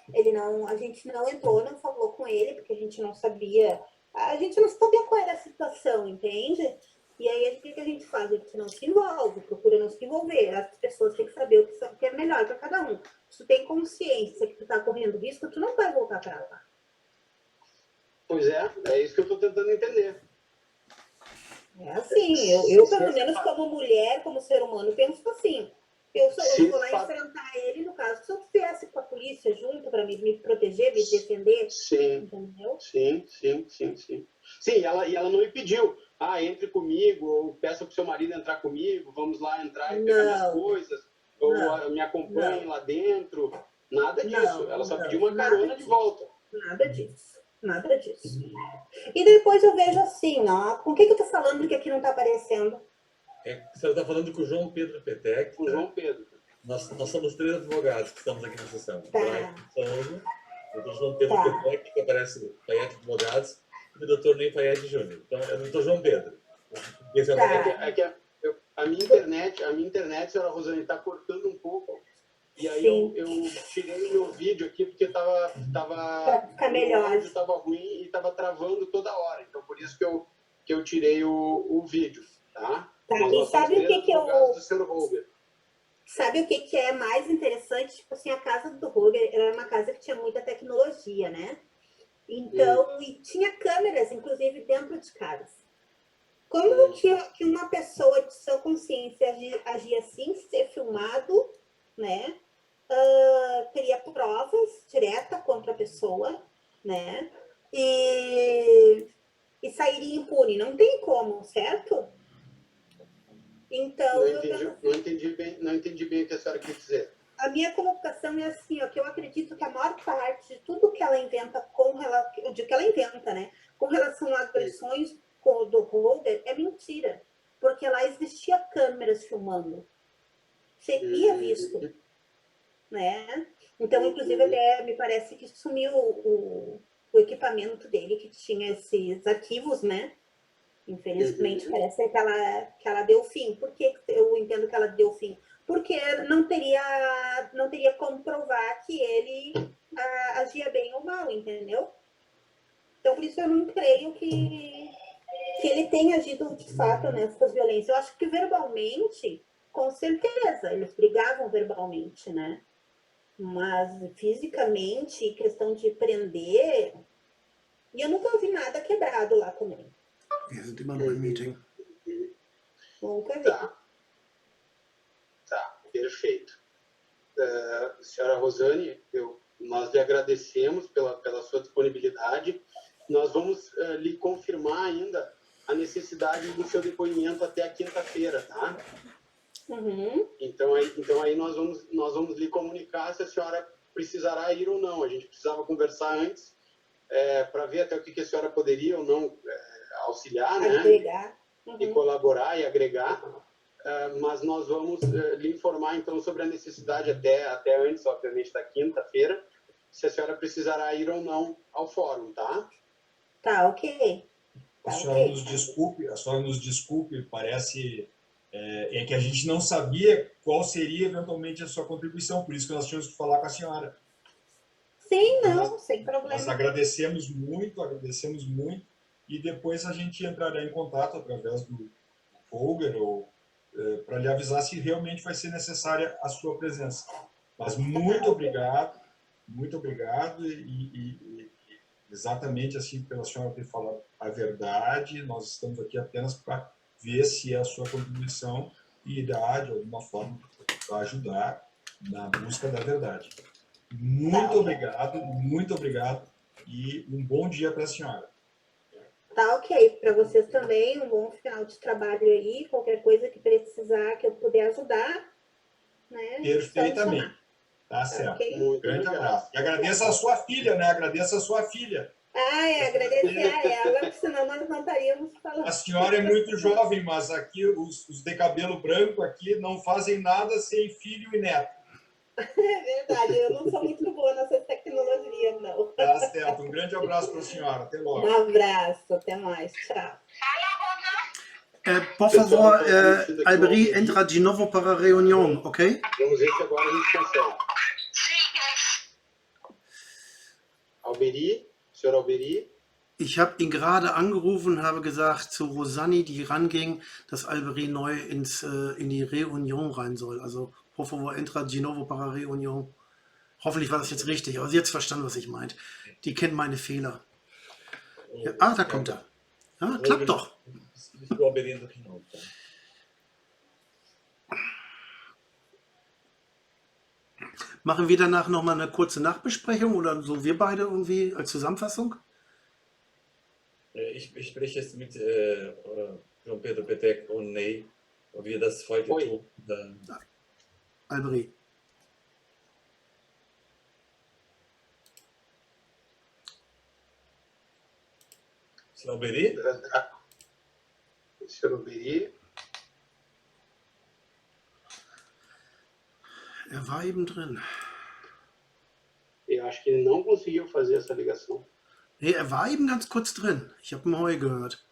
a gente não entrou, não falou com ele, porque a gente não sabia qual era a situação, entende? E aí, o que a gente faz? A gente não se envolve, procura não se envolver. As pessoas têm que saber o que é melhor para cada um. Se tu tem consciência que tu está correndo risco, tu não vai voltar para lá. Pois é isso que eu estou tentando entender. É assim, eu pelo menos como mulher, como ser humano, penso assim. Eu vou lá enfrentar ele, no caso, se eu estivesse com a polícia junto para me proteger, me defender, entendeu? Sim, e ela não lhe pediu, entre comigo, ou peça para o seu marido entrar comigo, vamos lá entrar e pegar minhas coisas, ou me acompanhe lá dentro, nada disso. Ela só pediu uma carona de volta. Nada disso. E depois eu vejo assim, com o que eu tô falando que aqui não tá aparecendo? Você está falando com o João Pedro Petec. Com o João Pedro. Nós somos 3 advogados que estamos aqui na sessão. Tá. O doutor João Pedro Petec, que aparece no Fayette Advogados, e o doutor Ney Fayette Júnior. Então, é o doutor João Pedro. A minha internet, senhora Rosane, está cortando um pouco. E aí eu tirei meu vídeo aqui porque pra ficar melhor. O áudio estava ruim e estava travando toda hora. Então por isso que que eu tirei o vídeo, tá? Tá, Mas e nós somos sabe o que três que eu... advogados do Sr. Holger. Sabe o que que é mais interessante? Tipo assim, a casa do Roger era uma casa que tinha muita tecnologia, né? Então, e tinha câmeras, inclusive, dentro de casa. Como que uma pessoa de sua consciência agia assim, ser filmado, né? Teria provas diretas contra a pessoa, né? E sairia impune. Não tem como, certo? Então, Não entendi bem o que a senhora quer dizer. a minha colocação é assim, ó, que eu acredito que a maior parte de tudo que ela inventa né, com relação a agressões do Holger é mentira, porque lá existia câmeras filmando, seria visto, né? Então, inclusive, até me parece que sumiu o equipamento dele que tinha esses arquivos, né? Infelizmente, parece que ela deu fim. Por que eu entendo que ela deu fim? Porque não teria como provar que ele agia bem ou mal, entendeu? Então, por isso eu não creio que ele tenha agido de fato nessas violências. Eu acho que verbalmente, com certeza, eles brigavam verbalmente, né? Mas fisicamente, questão de prender... E eu nunca vi nada quebrado lá também. Wir sind immer noch im Meeting. Nunca vi. Tá, perfeito. Senhora Rosane, nós lhe agradecemos pela sua disponibilidade. Nós vamos lhe confirmar ainda a necessidade do seu depoimento até a quinta-feira, tá? Então aí nós vamos lhe comunicar se a senhora precisará ir ou não. A gente precisava conversar antes para ver até o que a senhora poderia ou não auxiliar, né? Agregar. E colaborar e agregar. Mas nós vamos lhe informar, então, sobre a necessidade até antes, obviamente, da quinta-feira, se a senhora precisará ir ou não ao fórum, tá? Tá, ok. A senhora nos desculpe, parece que a gente não sabia qual seria eventualmente a sua contribuição, por isso que nós tínhamos que falar com a senhora. Sim, não, sem problema. Nós agradecemos muito, e depois a gente entrará em contato através do Holger ou para lhe avisar se realmente vai ser necessária a sua presença. Mas muito obrigado e exatamente assim pela senhora ter falado a verdade. Nós estamos aqui apenas para ver se a sua contribuição irá de alguma forma ajudar na busca da verdade. Muito obrigado e um bom dia para a senhora. Tá, ok. Para vocês também, um bom final de trabalho aí. Qualquer coisa que precisar, que eu puder ajudar, né? Perfeitamente. Tá certo. Okay? Um grande abraço. E agradeço a sua filha, né? Agradeço a sua filha. Agradecer a ela, porque senão nós não estaríamos falando. A senhora é muito jovem, mas aqui os de cabelo branco aqui não fazem nada sem filho e neto. É verdade, eu não sou muito boa nessas tecnologias, não. Tá certo. Um grande abraço para a senhora. Até logo. Um abraço, até mais. Tchau. Por favor, Alberi, entra de novo para a reunião, ok? Vamos ver se agora a gente consegue. Alberi, senhor Alberi. Ich habe ihn gerade angerufen und habe gesagt zu Rosani, die ranging, dass Alberi neu in die Reunion rein soll. Also, por favor, entra de novo para a reunião. Hoffentlich war das jetzt richtig, aber sie hat verstanden, was ich meinte. Die kennt meine Fehler. Ja, da kommt er. Ja, klappt doch. Machen wir danach nochmal eine kurze Nachbesprechung oder so wir beide irgendwie als Zusammenfassung? Ich spreche jetzt mit João Pedro Petek und Ney, ob wir das heute tun. Alberi. Senhor Alberi? Senhor Alberi. Er war eben drin. Eu acho que ele não conseguiu fazer essa ligação. Nee, er war eben ganz kurz drin. Ich habe ein Heu gehört.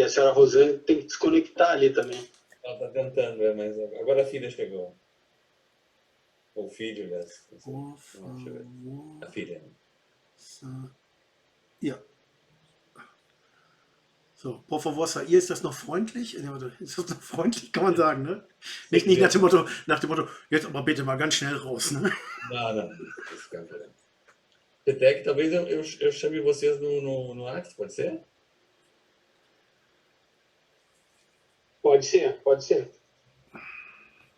a senhora Rosane tem que desconectar ali também. Ela está tentando, mas agora a filha chegou. O filho, aliás. Por favor. A filha. Ja. So, por favor, Sair, ist das noch freundlich? Ist das noch freundlich, kann man sagen, ne? Nicht nach dem Motto, jetzt aber bitte mal ganz schnell raus, ne? Não, isso é kein problema. Petek, talvez eu chame vocês no WhatsApp, pode ser? Pode ser, pode ser.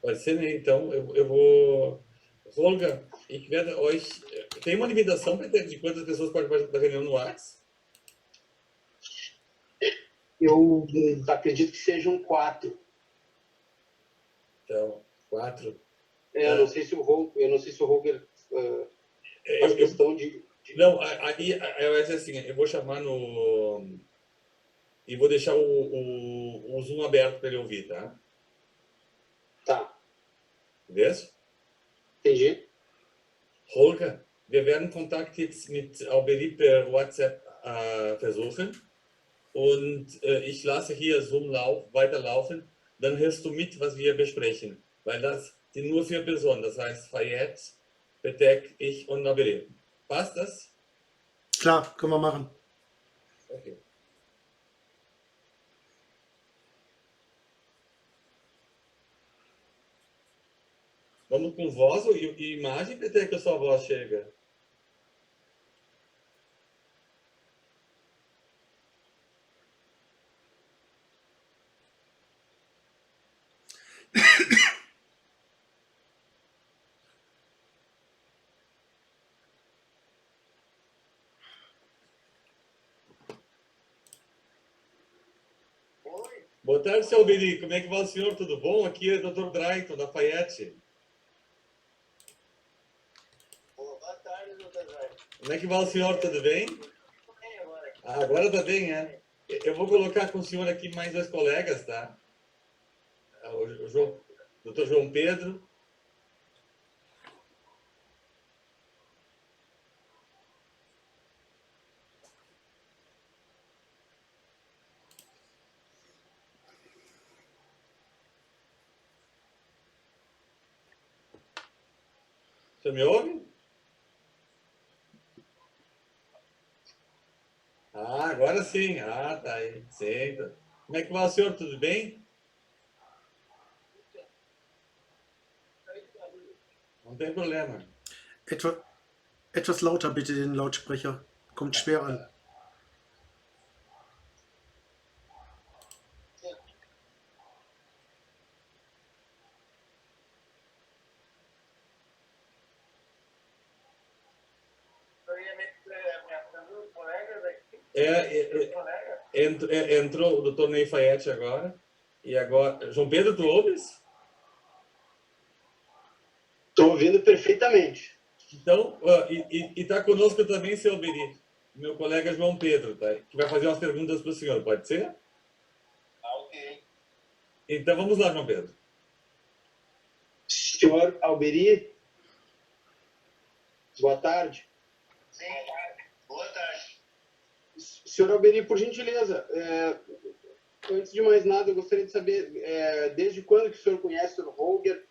Pode ser, né? Então eu vou... Olga, ich werde euch... Tem uma limitação, Petek, de quantas pessoas podem participar da reunião no WhatsApp? Eu acredito que sejam 4. Então, 4. Eu não sei se o Roger faz questão de... Não, aí vai ser assim, eu vou chamar no... E vou deixar o Zoom aberto para ele ouvir, tá? Tá. Beleza? Entendi. Holger, wir werden Kontakt jetzt mit Alberi per WhatsApp versuchen. Und ich lasse hier Zoom weiterlaufen. Dann hörst du mit, was wir besprechen. Weil das sind nur 4 Personen. Das heißt Fayette, Petek, ich und Alberi. Passt das? Klar, können wir machen. Okay. Vamos com voz e imagem, Petek, que a sua voz chega? Boa tarde, seu Alberi. Como é que vai o senhor? Tudo bom? Aqui é o Dr. Drayton, da Fayette. Boa tarde, Dr. Drayton. Como é que vai o senhor? Tudo bem? Agora está bem, é? Eu vou colocar com o senhor aqui mais 2 colegas, tá? O Dr. João Pedro. Você me ouve? Agora sim. Tá aí. Senta. Como é que vai o senhor? Tudo bem? Não tem problema. Etwas lauter bitte den Lautsprecher. Kommt schwer an. Entrou o Dr. Ney Fayette agora. E agora... João Pedro, tu ouves? Estou ouvindo perfeitamente. Então, e está conosco também seu Alberi, meu colega João Pedro, tá? Que vai fazer umas perguntas para o senhor, pode ser? Ok. Então vamos lá, João Pedro. Senhor Alberi, boa tarde. Sim, boa tarde. Senhor Alberi, por gentileza, antes de mais nada, eu gostaria de saber desde quando que o senhor conhece o Roger,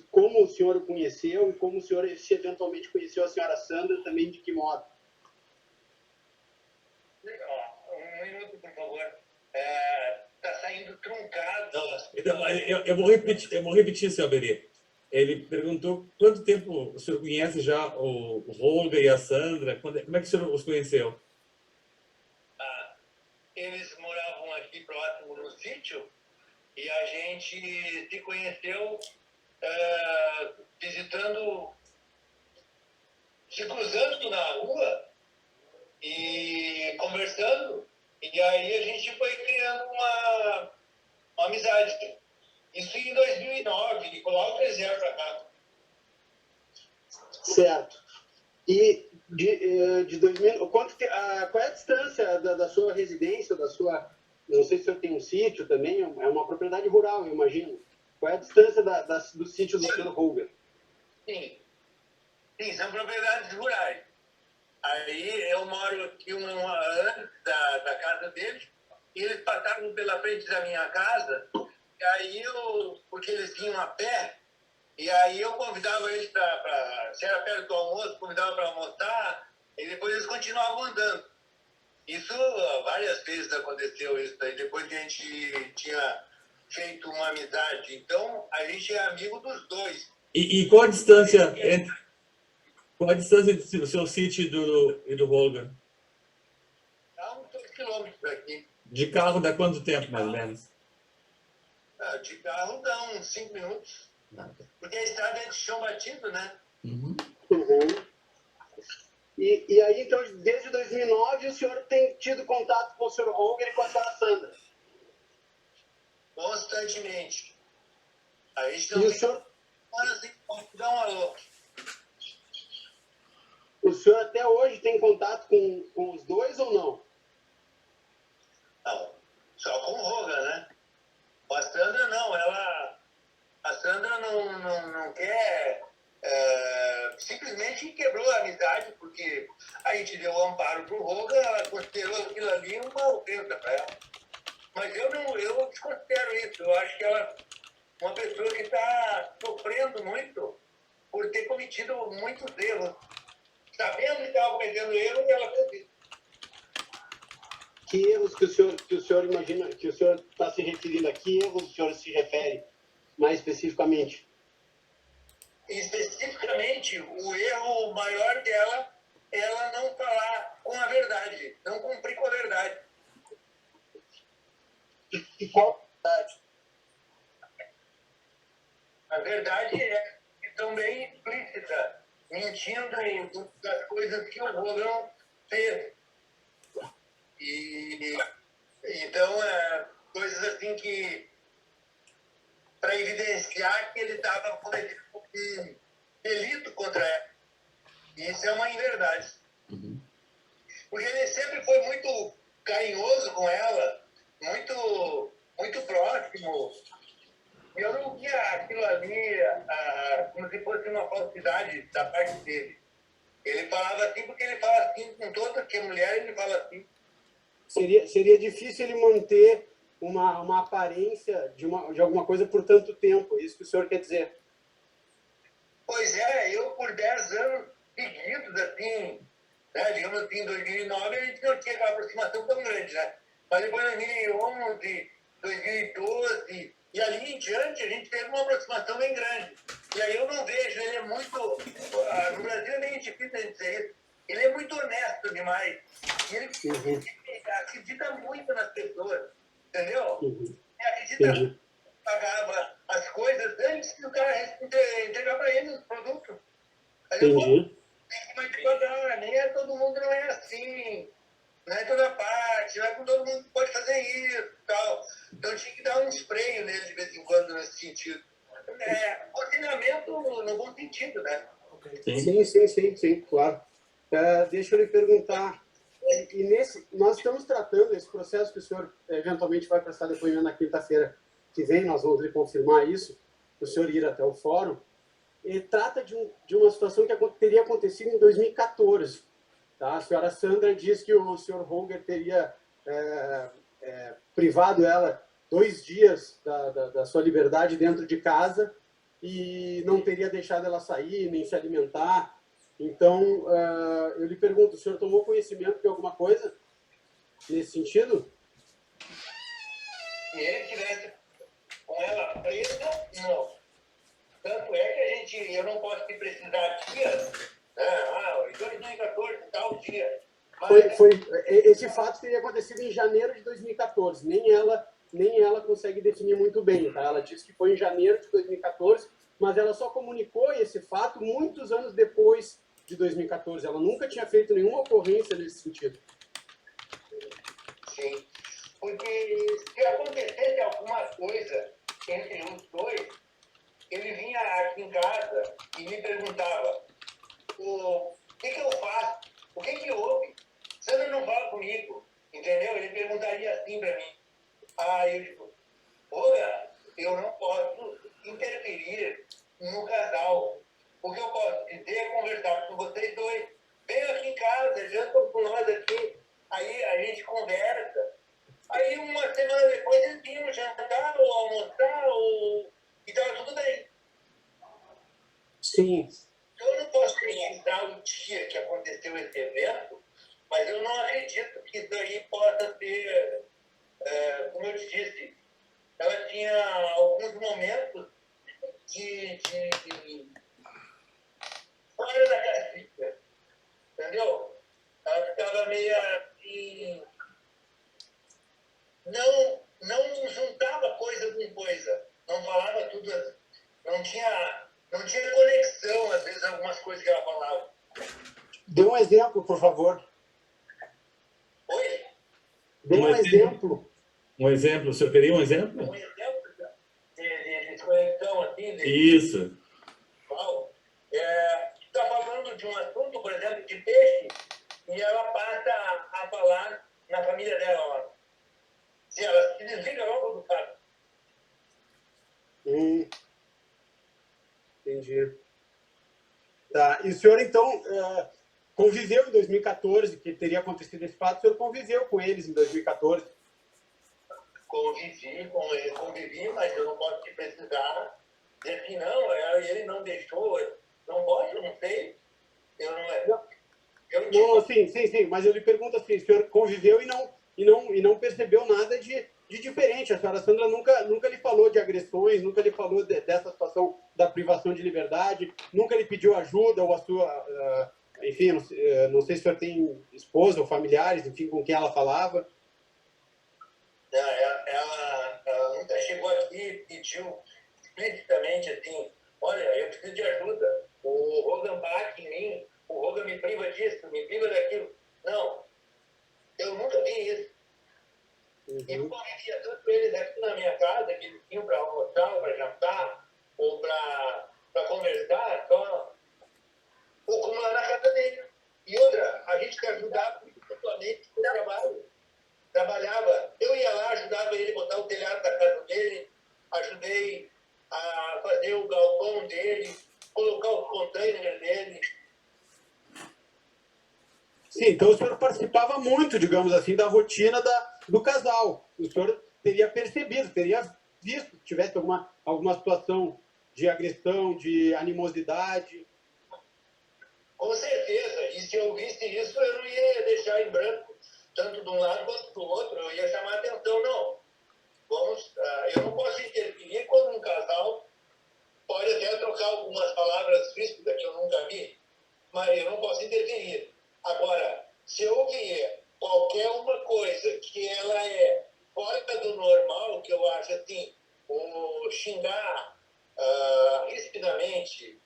como o senhor o conheceu e como o senhor se eventualmente conheceu a senhora Sandra, também de que modo? Legal. Um minuto, por favor. Está saindo truncado. Então, eu vou repetir, seu Alberi. Ele perguntou quanto tempo o senhor conhece já o Roger e a Sandra, como é que o senhor os conheceu? Eles moravam aqui próximo no sítio e a gente se conheceu visitando, se cruzando na rua e conversando, e aí a gente foi criando uma amizade. Isso em 2009, logo deserto pra cá. Certo. E de 2000, qual é a distância da sua residência, da sua... Não sei se o senhor tem um sítio também, é uma propriedade rural, eu imagino. Qual é a distância do sítio do Sr. Roger? Sim, são propriedades rurais. Aí eu moro aqui antes da casa dele e eles passavam pela frente da minha casa, e aí porque eles vinham a pé, e aí eu convidava eles se era perto do almoço, convidava para almoçar, e depois eles continuavam andando. Isso várias vezes aconteceu isso aí, depois que a gente tinha feito uma amizade. Então, a gente é amigo dos dois. E qual a distância do seu sítio e do Holger? Dá uns 2 quilômetros daqui. De carro dá quanto tempo, mais ou menos? De carro dá uns 5 minutos. Porque a estrada é de chão batido, né? Uhum. E aí, então, desde 2009, o senhor tem tido contato com o senhor Holger e com a senhora Sandra? Constantemente. A gente E não o tem senhor, assim, dá um alô. o senhor até hoje tem contato com os dois ou não? Não, só com o Roga, né? A Sandra não, a Sandra não quer, simplesmente quebrou a amizade, porque a gente deu amparo pro Roga, ela considerou aquilo ali uma ofensa para ela. Mas eu desconsidero isso, eu acho que ela é uma pessoa que está sofrendo muito por ter cometido muitos erros. Sabendo que estava cometendo erros, ela fez isso. Que erros que o senhor imagina, que o senhor está se referindo a que erros o senhor se refere, mais especificamente? Especificamente, o erro maior dela é ela não falar com a verdade, não cumprir com a verdade. E qual a verdade? A verdade é também explícita, mentindo em das coisas que o Rogan fez. E então, coisas assim que, para evidenciar que ele estava cometendo um delito contra ela. E isso é uma inverdade. Porque ele sempre foi muito carinhoso com ela, muito próximo. Eu não via aquilo ali como se fosse uma falsidade da parte dele. Ele falava assim porque ele fala assim com toda que mulher, ele fala assim. Seria difícil ele manter uma aparência de alguma coisa por tanto tempo, é isso que o senhor quer dizer? Pois é, eu por 10 anos seguidos, assim, né, digamos assim, em 2009 a gente não tinha aquela aproximação tão grande, né? Mas depois em 2011, 2012, e ali em diante a gente teve uma aproximação bem grande. E aí eu não vejo, ele é muito, no Brasil é meio difícil a gente dizer isso, ele é muito honesto demais. E ele acredita muito nas pessoas, entendeu? Ele acredita que pagava as coisas antes que o cara entregar para ele os produtos. Aí eu tem que mais devagar, nem é todo mundo, não é assim, não é toda parte, não é com todo mundo que pode fazer isso e tal. Então tinha que dar um freio nele de vez em quando nesse sentido. Aconselhamento no bom sentido, né? Sim, claro. Deixa eu lhe perguntar, nós estamos tratando esse processo que o senhor eventualmente vai prestar depoimento na quinta-feira que vem, nós vamos lhe confirmar isso, o senhor ir até o fórum, e trata de uma situação que teria acontecido em 2014. Tá? A senhora Sandra diz que o senhor Holger teria privado ela 2 dias da sua liberdade dentro de casa e não teria deixado ela sair, nem se alimentar. Então, eu lhe pergunto, o senhor tomou conhecimento de alguma coisa nesse sentido? Se ele tivesse com ela presa, não. Tanto é que eu não posso te precisar dias, em 2014, tal dia. Mas, Esse fato teria acontecido em janeiro de 2014. Nem ela consegue definir muito bem. Tá? Ela disse que foi em janeiro de 2014, mas ela só comunicou esse fato muitos anos depois de 2014. Ela nunca tinha feito nenhuma ocorrência nesse sentido. sim, porque se acontecesse alguma coisa entre os dois, ele vinha aqui em casa e me perguntava o que eu faço, o que houve? Sandra não fala comigo, entendeu? Ele perguntaria assim para mim. Eu digo, olha, eu não posso interferir no casal. O que eu posso dizer é conversar com vocês dois. Venham aqui em casa, jantam com nós aqui. Aí a gente conversa. Aí dia que aconteceu esse evento, mas eu não acredito que isso aí possa ser, como eu te disse, ela tinha alguns momentos de fora da caixinha, entendeu? Ela ficava meio assim, não juntava coisa com coisa, não falava tudo, não tinha conexão, às vezes, algumas coisas que ela falava. Dê um exemplo, por favor. Oi? Dê um exemplo. Um exemplo, o senhor queria um exemplo? Um exemplo de desconexão, assim, Isso. Paulo, está falando de um assunto, por exemplo, de peixe, e ela passa a falar na família dela lá. Se ela se desliga logo do caso. Entendi. Tá. E o senhor, então, conviveu em 2014, que teria acontecido esse fato, o senhor conviveu com eles em 2014? Convivi, mas eu não posso te precisar dizer que não, ele não deixou, não posso, eu não sei. Eu não, Não, sim, mas eu lhe pergunto assim, o senhor conviveu e não percebeu nada de diferente. A senhora Sandra nunca lhe falou de agressões, nunca lhe falou dessa situação da privação de liberdade, nunca lhe pediu ajuda ou a sua... enfim, não sei se o senhor tem esposa ou familiares, enfim, com quem ela falava. Ela nunca chegou aqui e pediu explicitamente assim, olha, eu preciso de ajuda. O Rogan bate em mim, o Rogan me priva disso, me priva daquilo. Não, eu nunca vi isso. E eu convivia tanto com eles aqui na minha casa, que eles tinham para almoçar, para jantar, ou para conversar, só. Ou como lá na casa dele. E outra, a gente que ajudava mutuamente no trabalho. Trabalhava, eu ia lá, ajudava ele a botar o telhado da casa dele, ajudei a fazer o galpão dele, colocar os containers dele. Sim, então o senhor participava muito, digamos assim, da rotina do casal. O senhor teria percebido, teria visto que tivesse alguma situação de agressão, de animosidade. Com certeza, e se eu visse isso, eu não ia deixar em branco, tanto de um lado quanto do outro, eu ia chamar a atenção, não. Eu não posso interferir quando um casal pode até trocar algumas palavras ríspidas que eu nunca vi, mas eu não posso interferir. Agora, se eu ver qualquer uma coisa que ela é fora do normal, que eu acho assim, o xingar rispidamente,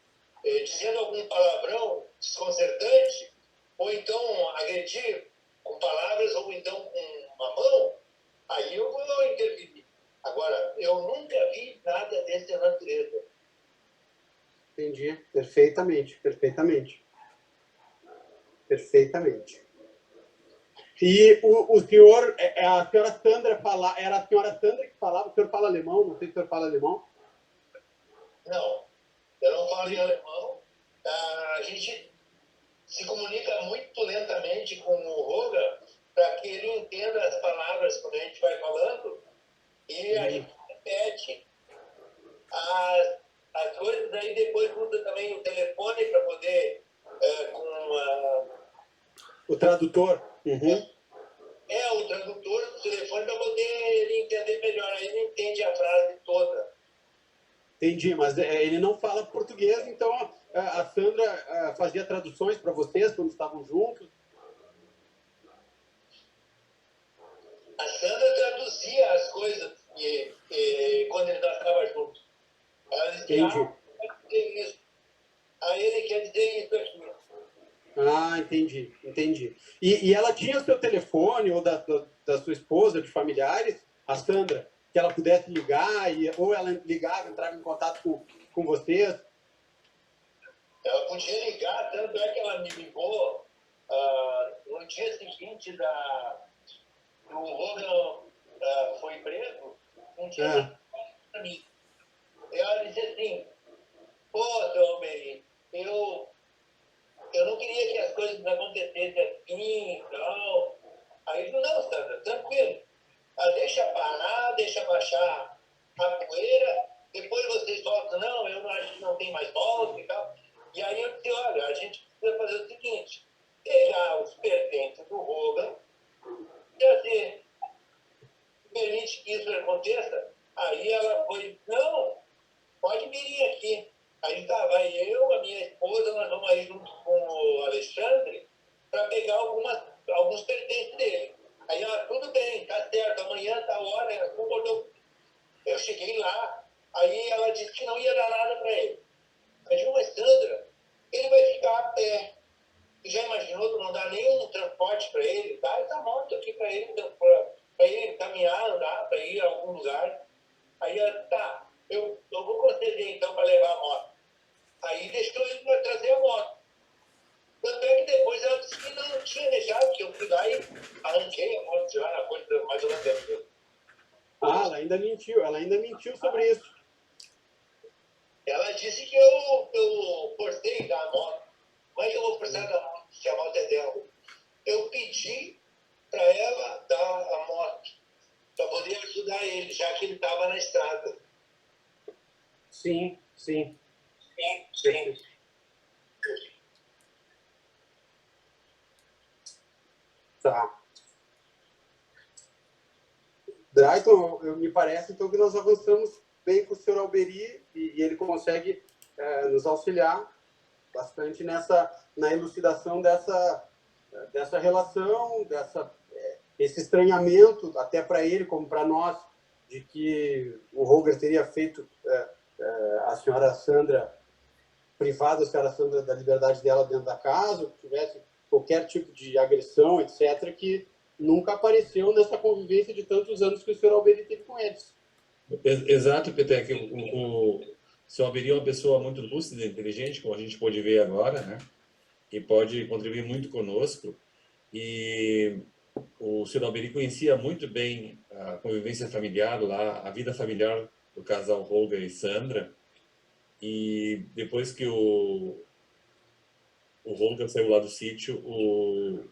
dizendo algum palavrão desconcertante, ou então agredir com palavras, ou então com uma mão, aí eu vou interferir. Agora, eu nunca vi nada dessa natureza. Entendi, perfeitamente. E o senhor, a senhora Sandra era a senhora Sandra que falava, o senhor fala alemão, não sei se o senhor fala alemão. Não, eu não falo em alemão. A gente se comunica muito lentamente com o Roga para que ele entenda as palavras quando a gente vai falando e a gente repete as coisas, aí depois usa também o telefone para poder O tradutor. Uhum. O tradutor do telefone para poder ele entender melhor, aí ele entende a frase toda. Entendi, mas ele não fala português, então a Sandra fazia traduções para vocês quando estavam juntos? A Sandra traduzia as coisas quando ele estava junto. Ela dizia, quer dizer isso. Aí ele quer dizer isso aqui. Ah, entendi. E ela tinha o seu telefone ou da sua esposa, de familiares, a Sandra, que ela pudesse ligar, ou ela ligava, entrava em contato com vocês? Ela podia ligar, tanto é que ela me ligou no dia seguinte do Rogan foi preso, um dia seguinte para mim. Ela disse assim, pô, seu Almeri, eu não queria que as coisas acontecessem assim e tal. Aí eu falei, não, Sandra, tranquilo. Deixa parar, deixa baixar a poeira, depois vocês voltam, não, eu não acho que não tem mais volta e tal. E aí eu disse, olha, precisa fazer o seguinte, pegar os pertences do Rogan, trazer, permite que isso aconteça. Aí ela foi, não, pode vir aqui. Aí tá, vai eu, a minha esposa, nós vamos aí junto com o Alexandre para pegar alguns pertences dele. Aí ela, tudo bem, tá certo, amanhã tá a hora, ela concordou. Eu cheguei lá, aí ela disse que não ia dar nada para ele. Eu digo, mas Sandra, ele vai ficar a pé. E já imaginou, tu não dá nenhum transporte para ele? Dá essa moto aqui para ele, para ele caminhar, andar, para ir a algum lugar. Aí ela, tá, eu vou conceder então para levar a moto. Aí deixou ele para trazer a moto. Tanto é que depois ela disse que não tinha deixado, que eu fui lá e arranquei a moto de lá na coisa mais ou menos assim. Ah, ela ainda mentiu sobre isso. Ela disse que eu forcei dar a moto. Como é que eu vou forçar dar a moto se a moto é dela? Eu pedi para ela dar a moto, para poder ajudar ele, já que ele estava na estrada. Sim, sim. Sim. Tá. Drayton, me parece então que nós avançamos bem com o senhor Alberi e ele consegue nos auxiliar bastante na elucidação dessa relação, esse estranhamento, até para ele como para nós, de que o Roger teria feito a senhora Sandra, privado a senhora Sandra da liberdade dela dentro da casa, que tivesse qualquer tipo de agressão, etc., que nunca apareceu nessa convivência de tantos anos que o senhor Alberi teve com eles. Exato, Petec. O senhor Alberi é uma pessoa muito lúcida e inteligente, como a gente pode ver agora, né? E pode contribuir muito conosco. E o senhor Alberi conhecia muito bem a convivência familiar lá, a vida familiar do casal Roger e Sandra. E depois que o Roger saiu lá do sítio, o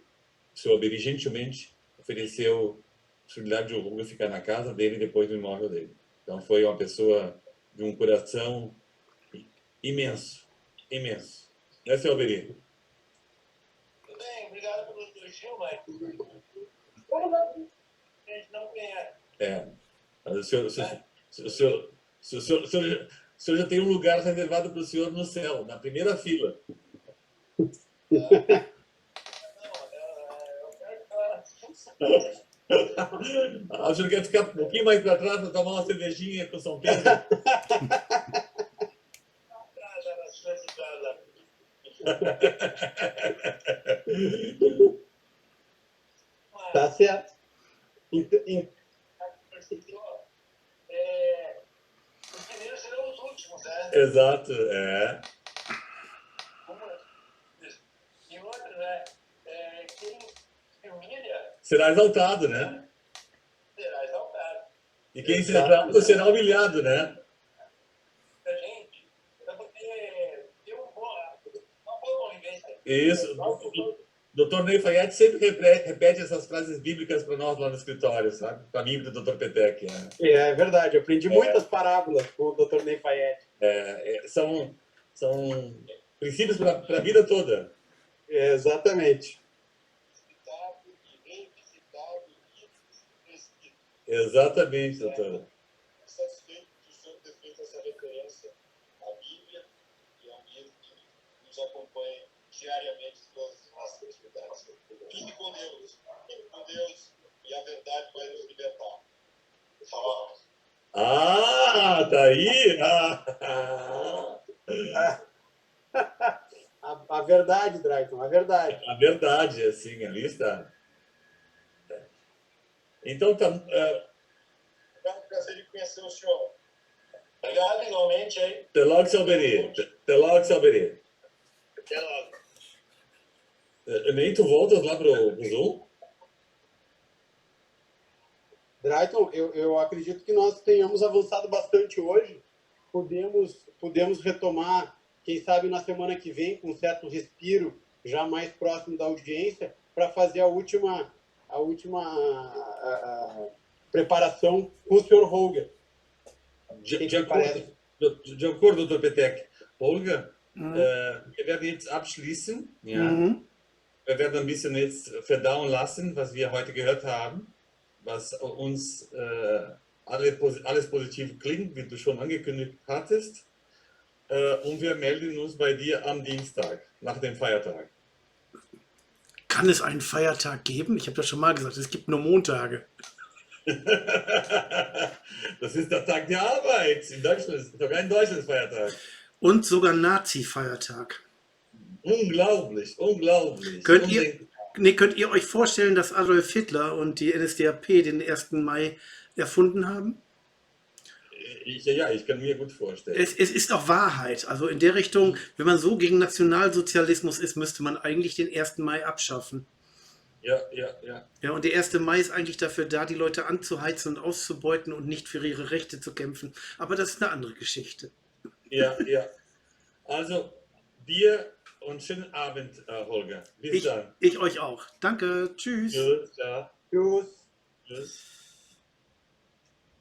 senhor Alberi gentilmente ofereceu a possibilidade de o Roger ficar na casa dele depois do imóvel dele. Então foi uma pessoa de um coração imenso, imenso. Né, senhor Alberi? Tudo bem, obrigado pelo elogio, mas a gente não conhece. O senhor já tem um lugar reservado para o senhor no céu, na primeira fila. O senhor quer ficar um pouquinho mais para trás para tomar uma cervejinha com São Pedro? Tá certo. Os primeiros serão os últimos, né? Exato, é. E outra, né? Quem se humilha Será exaltado, né? será exaltado. E quem se exalta será humilhado, né? A gente, para poder ter uma boa convivência. Isso. O Dr. Ney Fayette sempre repete essas frases bíblicas para nós lá no escritório, sabe? Para mim e para o Dr. Petec. É verdade, eu aprendi muitas parábolas com o Dr. Ney Fayette. São princípios para a vida toda. Exatamente. Exatamente, doutor. Satisfeito de o senhor ter feito essa referência à Bíblia e ao livro que nos acompanha diariamente em todas as nossas atividades. Fique com Deus. Fique com Deus e a verdade vai nos libertar. Falamos. Ah, tá aí! A verdade, Drayton, a verdade. A verdade, assim, ali está. Então, tá. É um prazer de conhecer o senhor. Obrigado, igualmente, aí. Até logo, seu Alberi. Até logo, seu Alberi. Até logo. Nem tu voltas lá pro Zoom? Drayton, eu acredito que nós tenhamos avançado bastante hoje. Podemos retomar, quem sabe na semana que vem, com um certo respiro, já mais próximo da audiência, para fazer a última preparação com o senhor Roger. De acordo, doutor Petec. Olga, Wir werden jetzt abschließen. Ja. Mhm. Wir werden ein bisschen jetzt verdauen lassen, was wir heute gehört haben, was uns alles positiv klingt, wie du schon angekündigt hattest. Und wir melden uns bei dir am Dienstag, nach dem Feiertag. Kann es einen Feiertag geben? Ich habe das schon mal gesagt, es gibt nur Montage. Das ist der Tag der Arbeit. In Deutschland ist sogar in Deutschland Feiertag. Und sogar Nazi-Feiertag. Unglaublich, unglaublich. Könnt ihr euch vorstellen, dass Adolf Hitler und die NSDAP den 1. Mai erfunden haben? Ich kann mir gut vorstellen. Es ist auch Wahrheit. Also in der Richtung, wenn man so gegen Nationalsozialismus ist, müsste man eigentlich den 1. Mai abschaffen. Ja. Ja, und der 1. Mai ist eigentlich dafür da, die Leute anzuheizen und auszubeuten und nicht für ihre Rechte zu kämpfen. Aber das ist eine andere Geschichte. Ja. Also, dir und schönen Abend, Holger. Bis dann. Ich euch auch. Danke. Tschüss. Tschüss. Ja. Tschüss. Tschüss.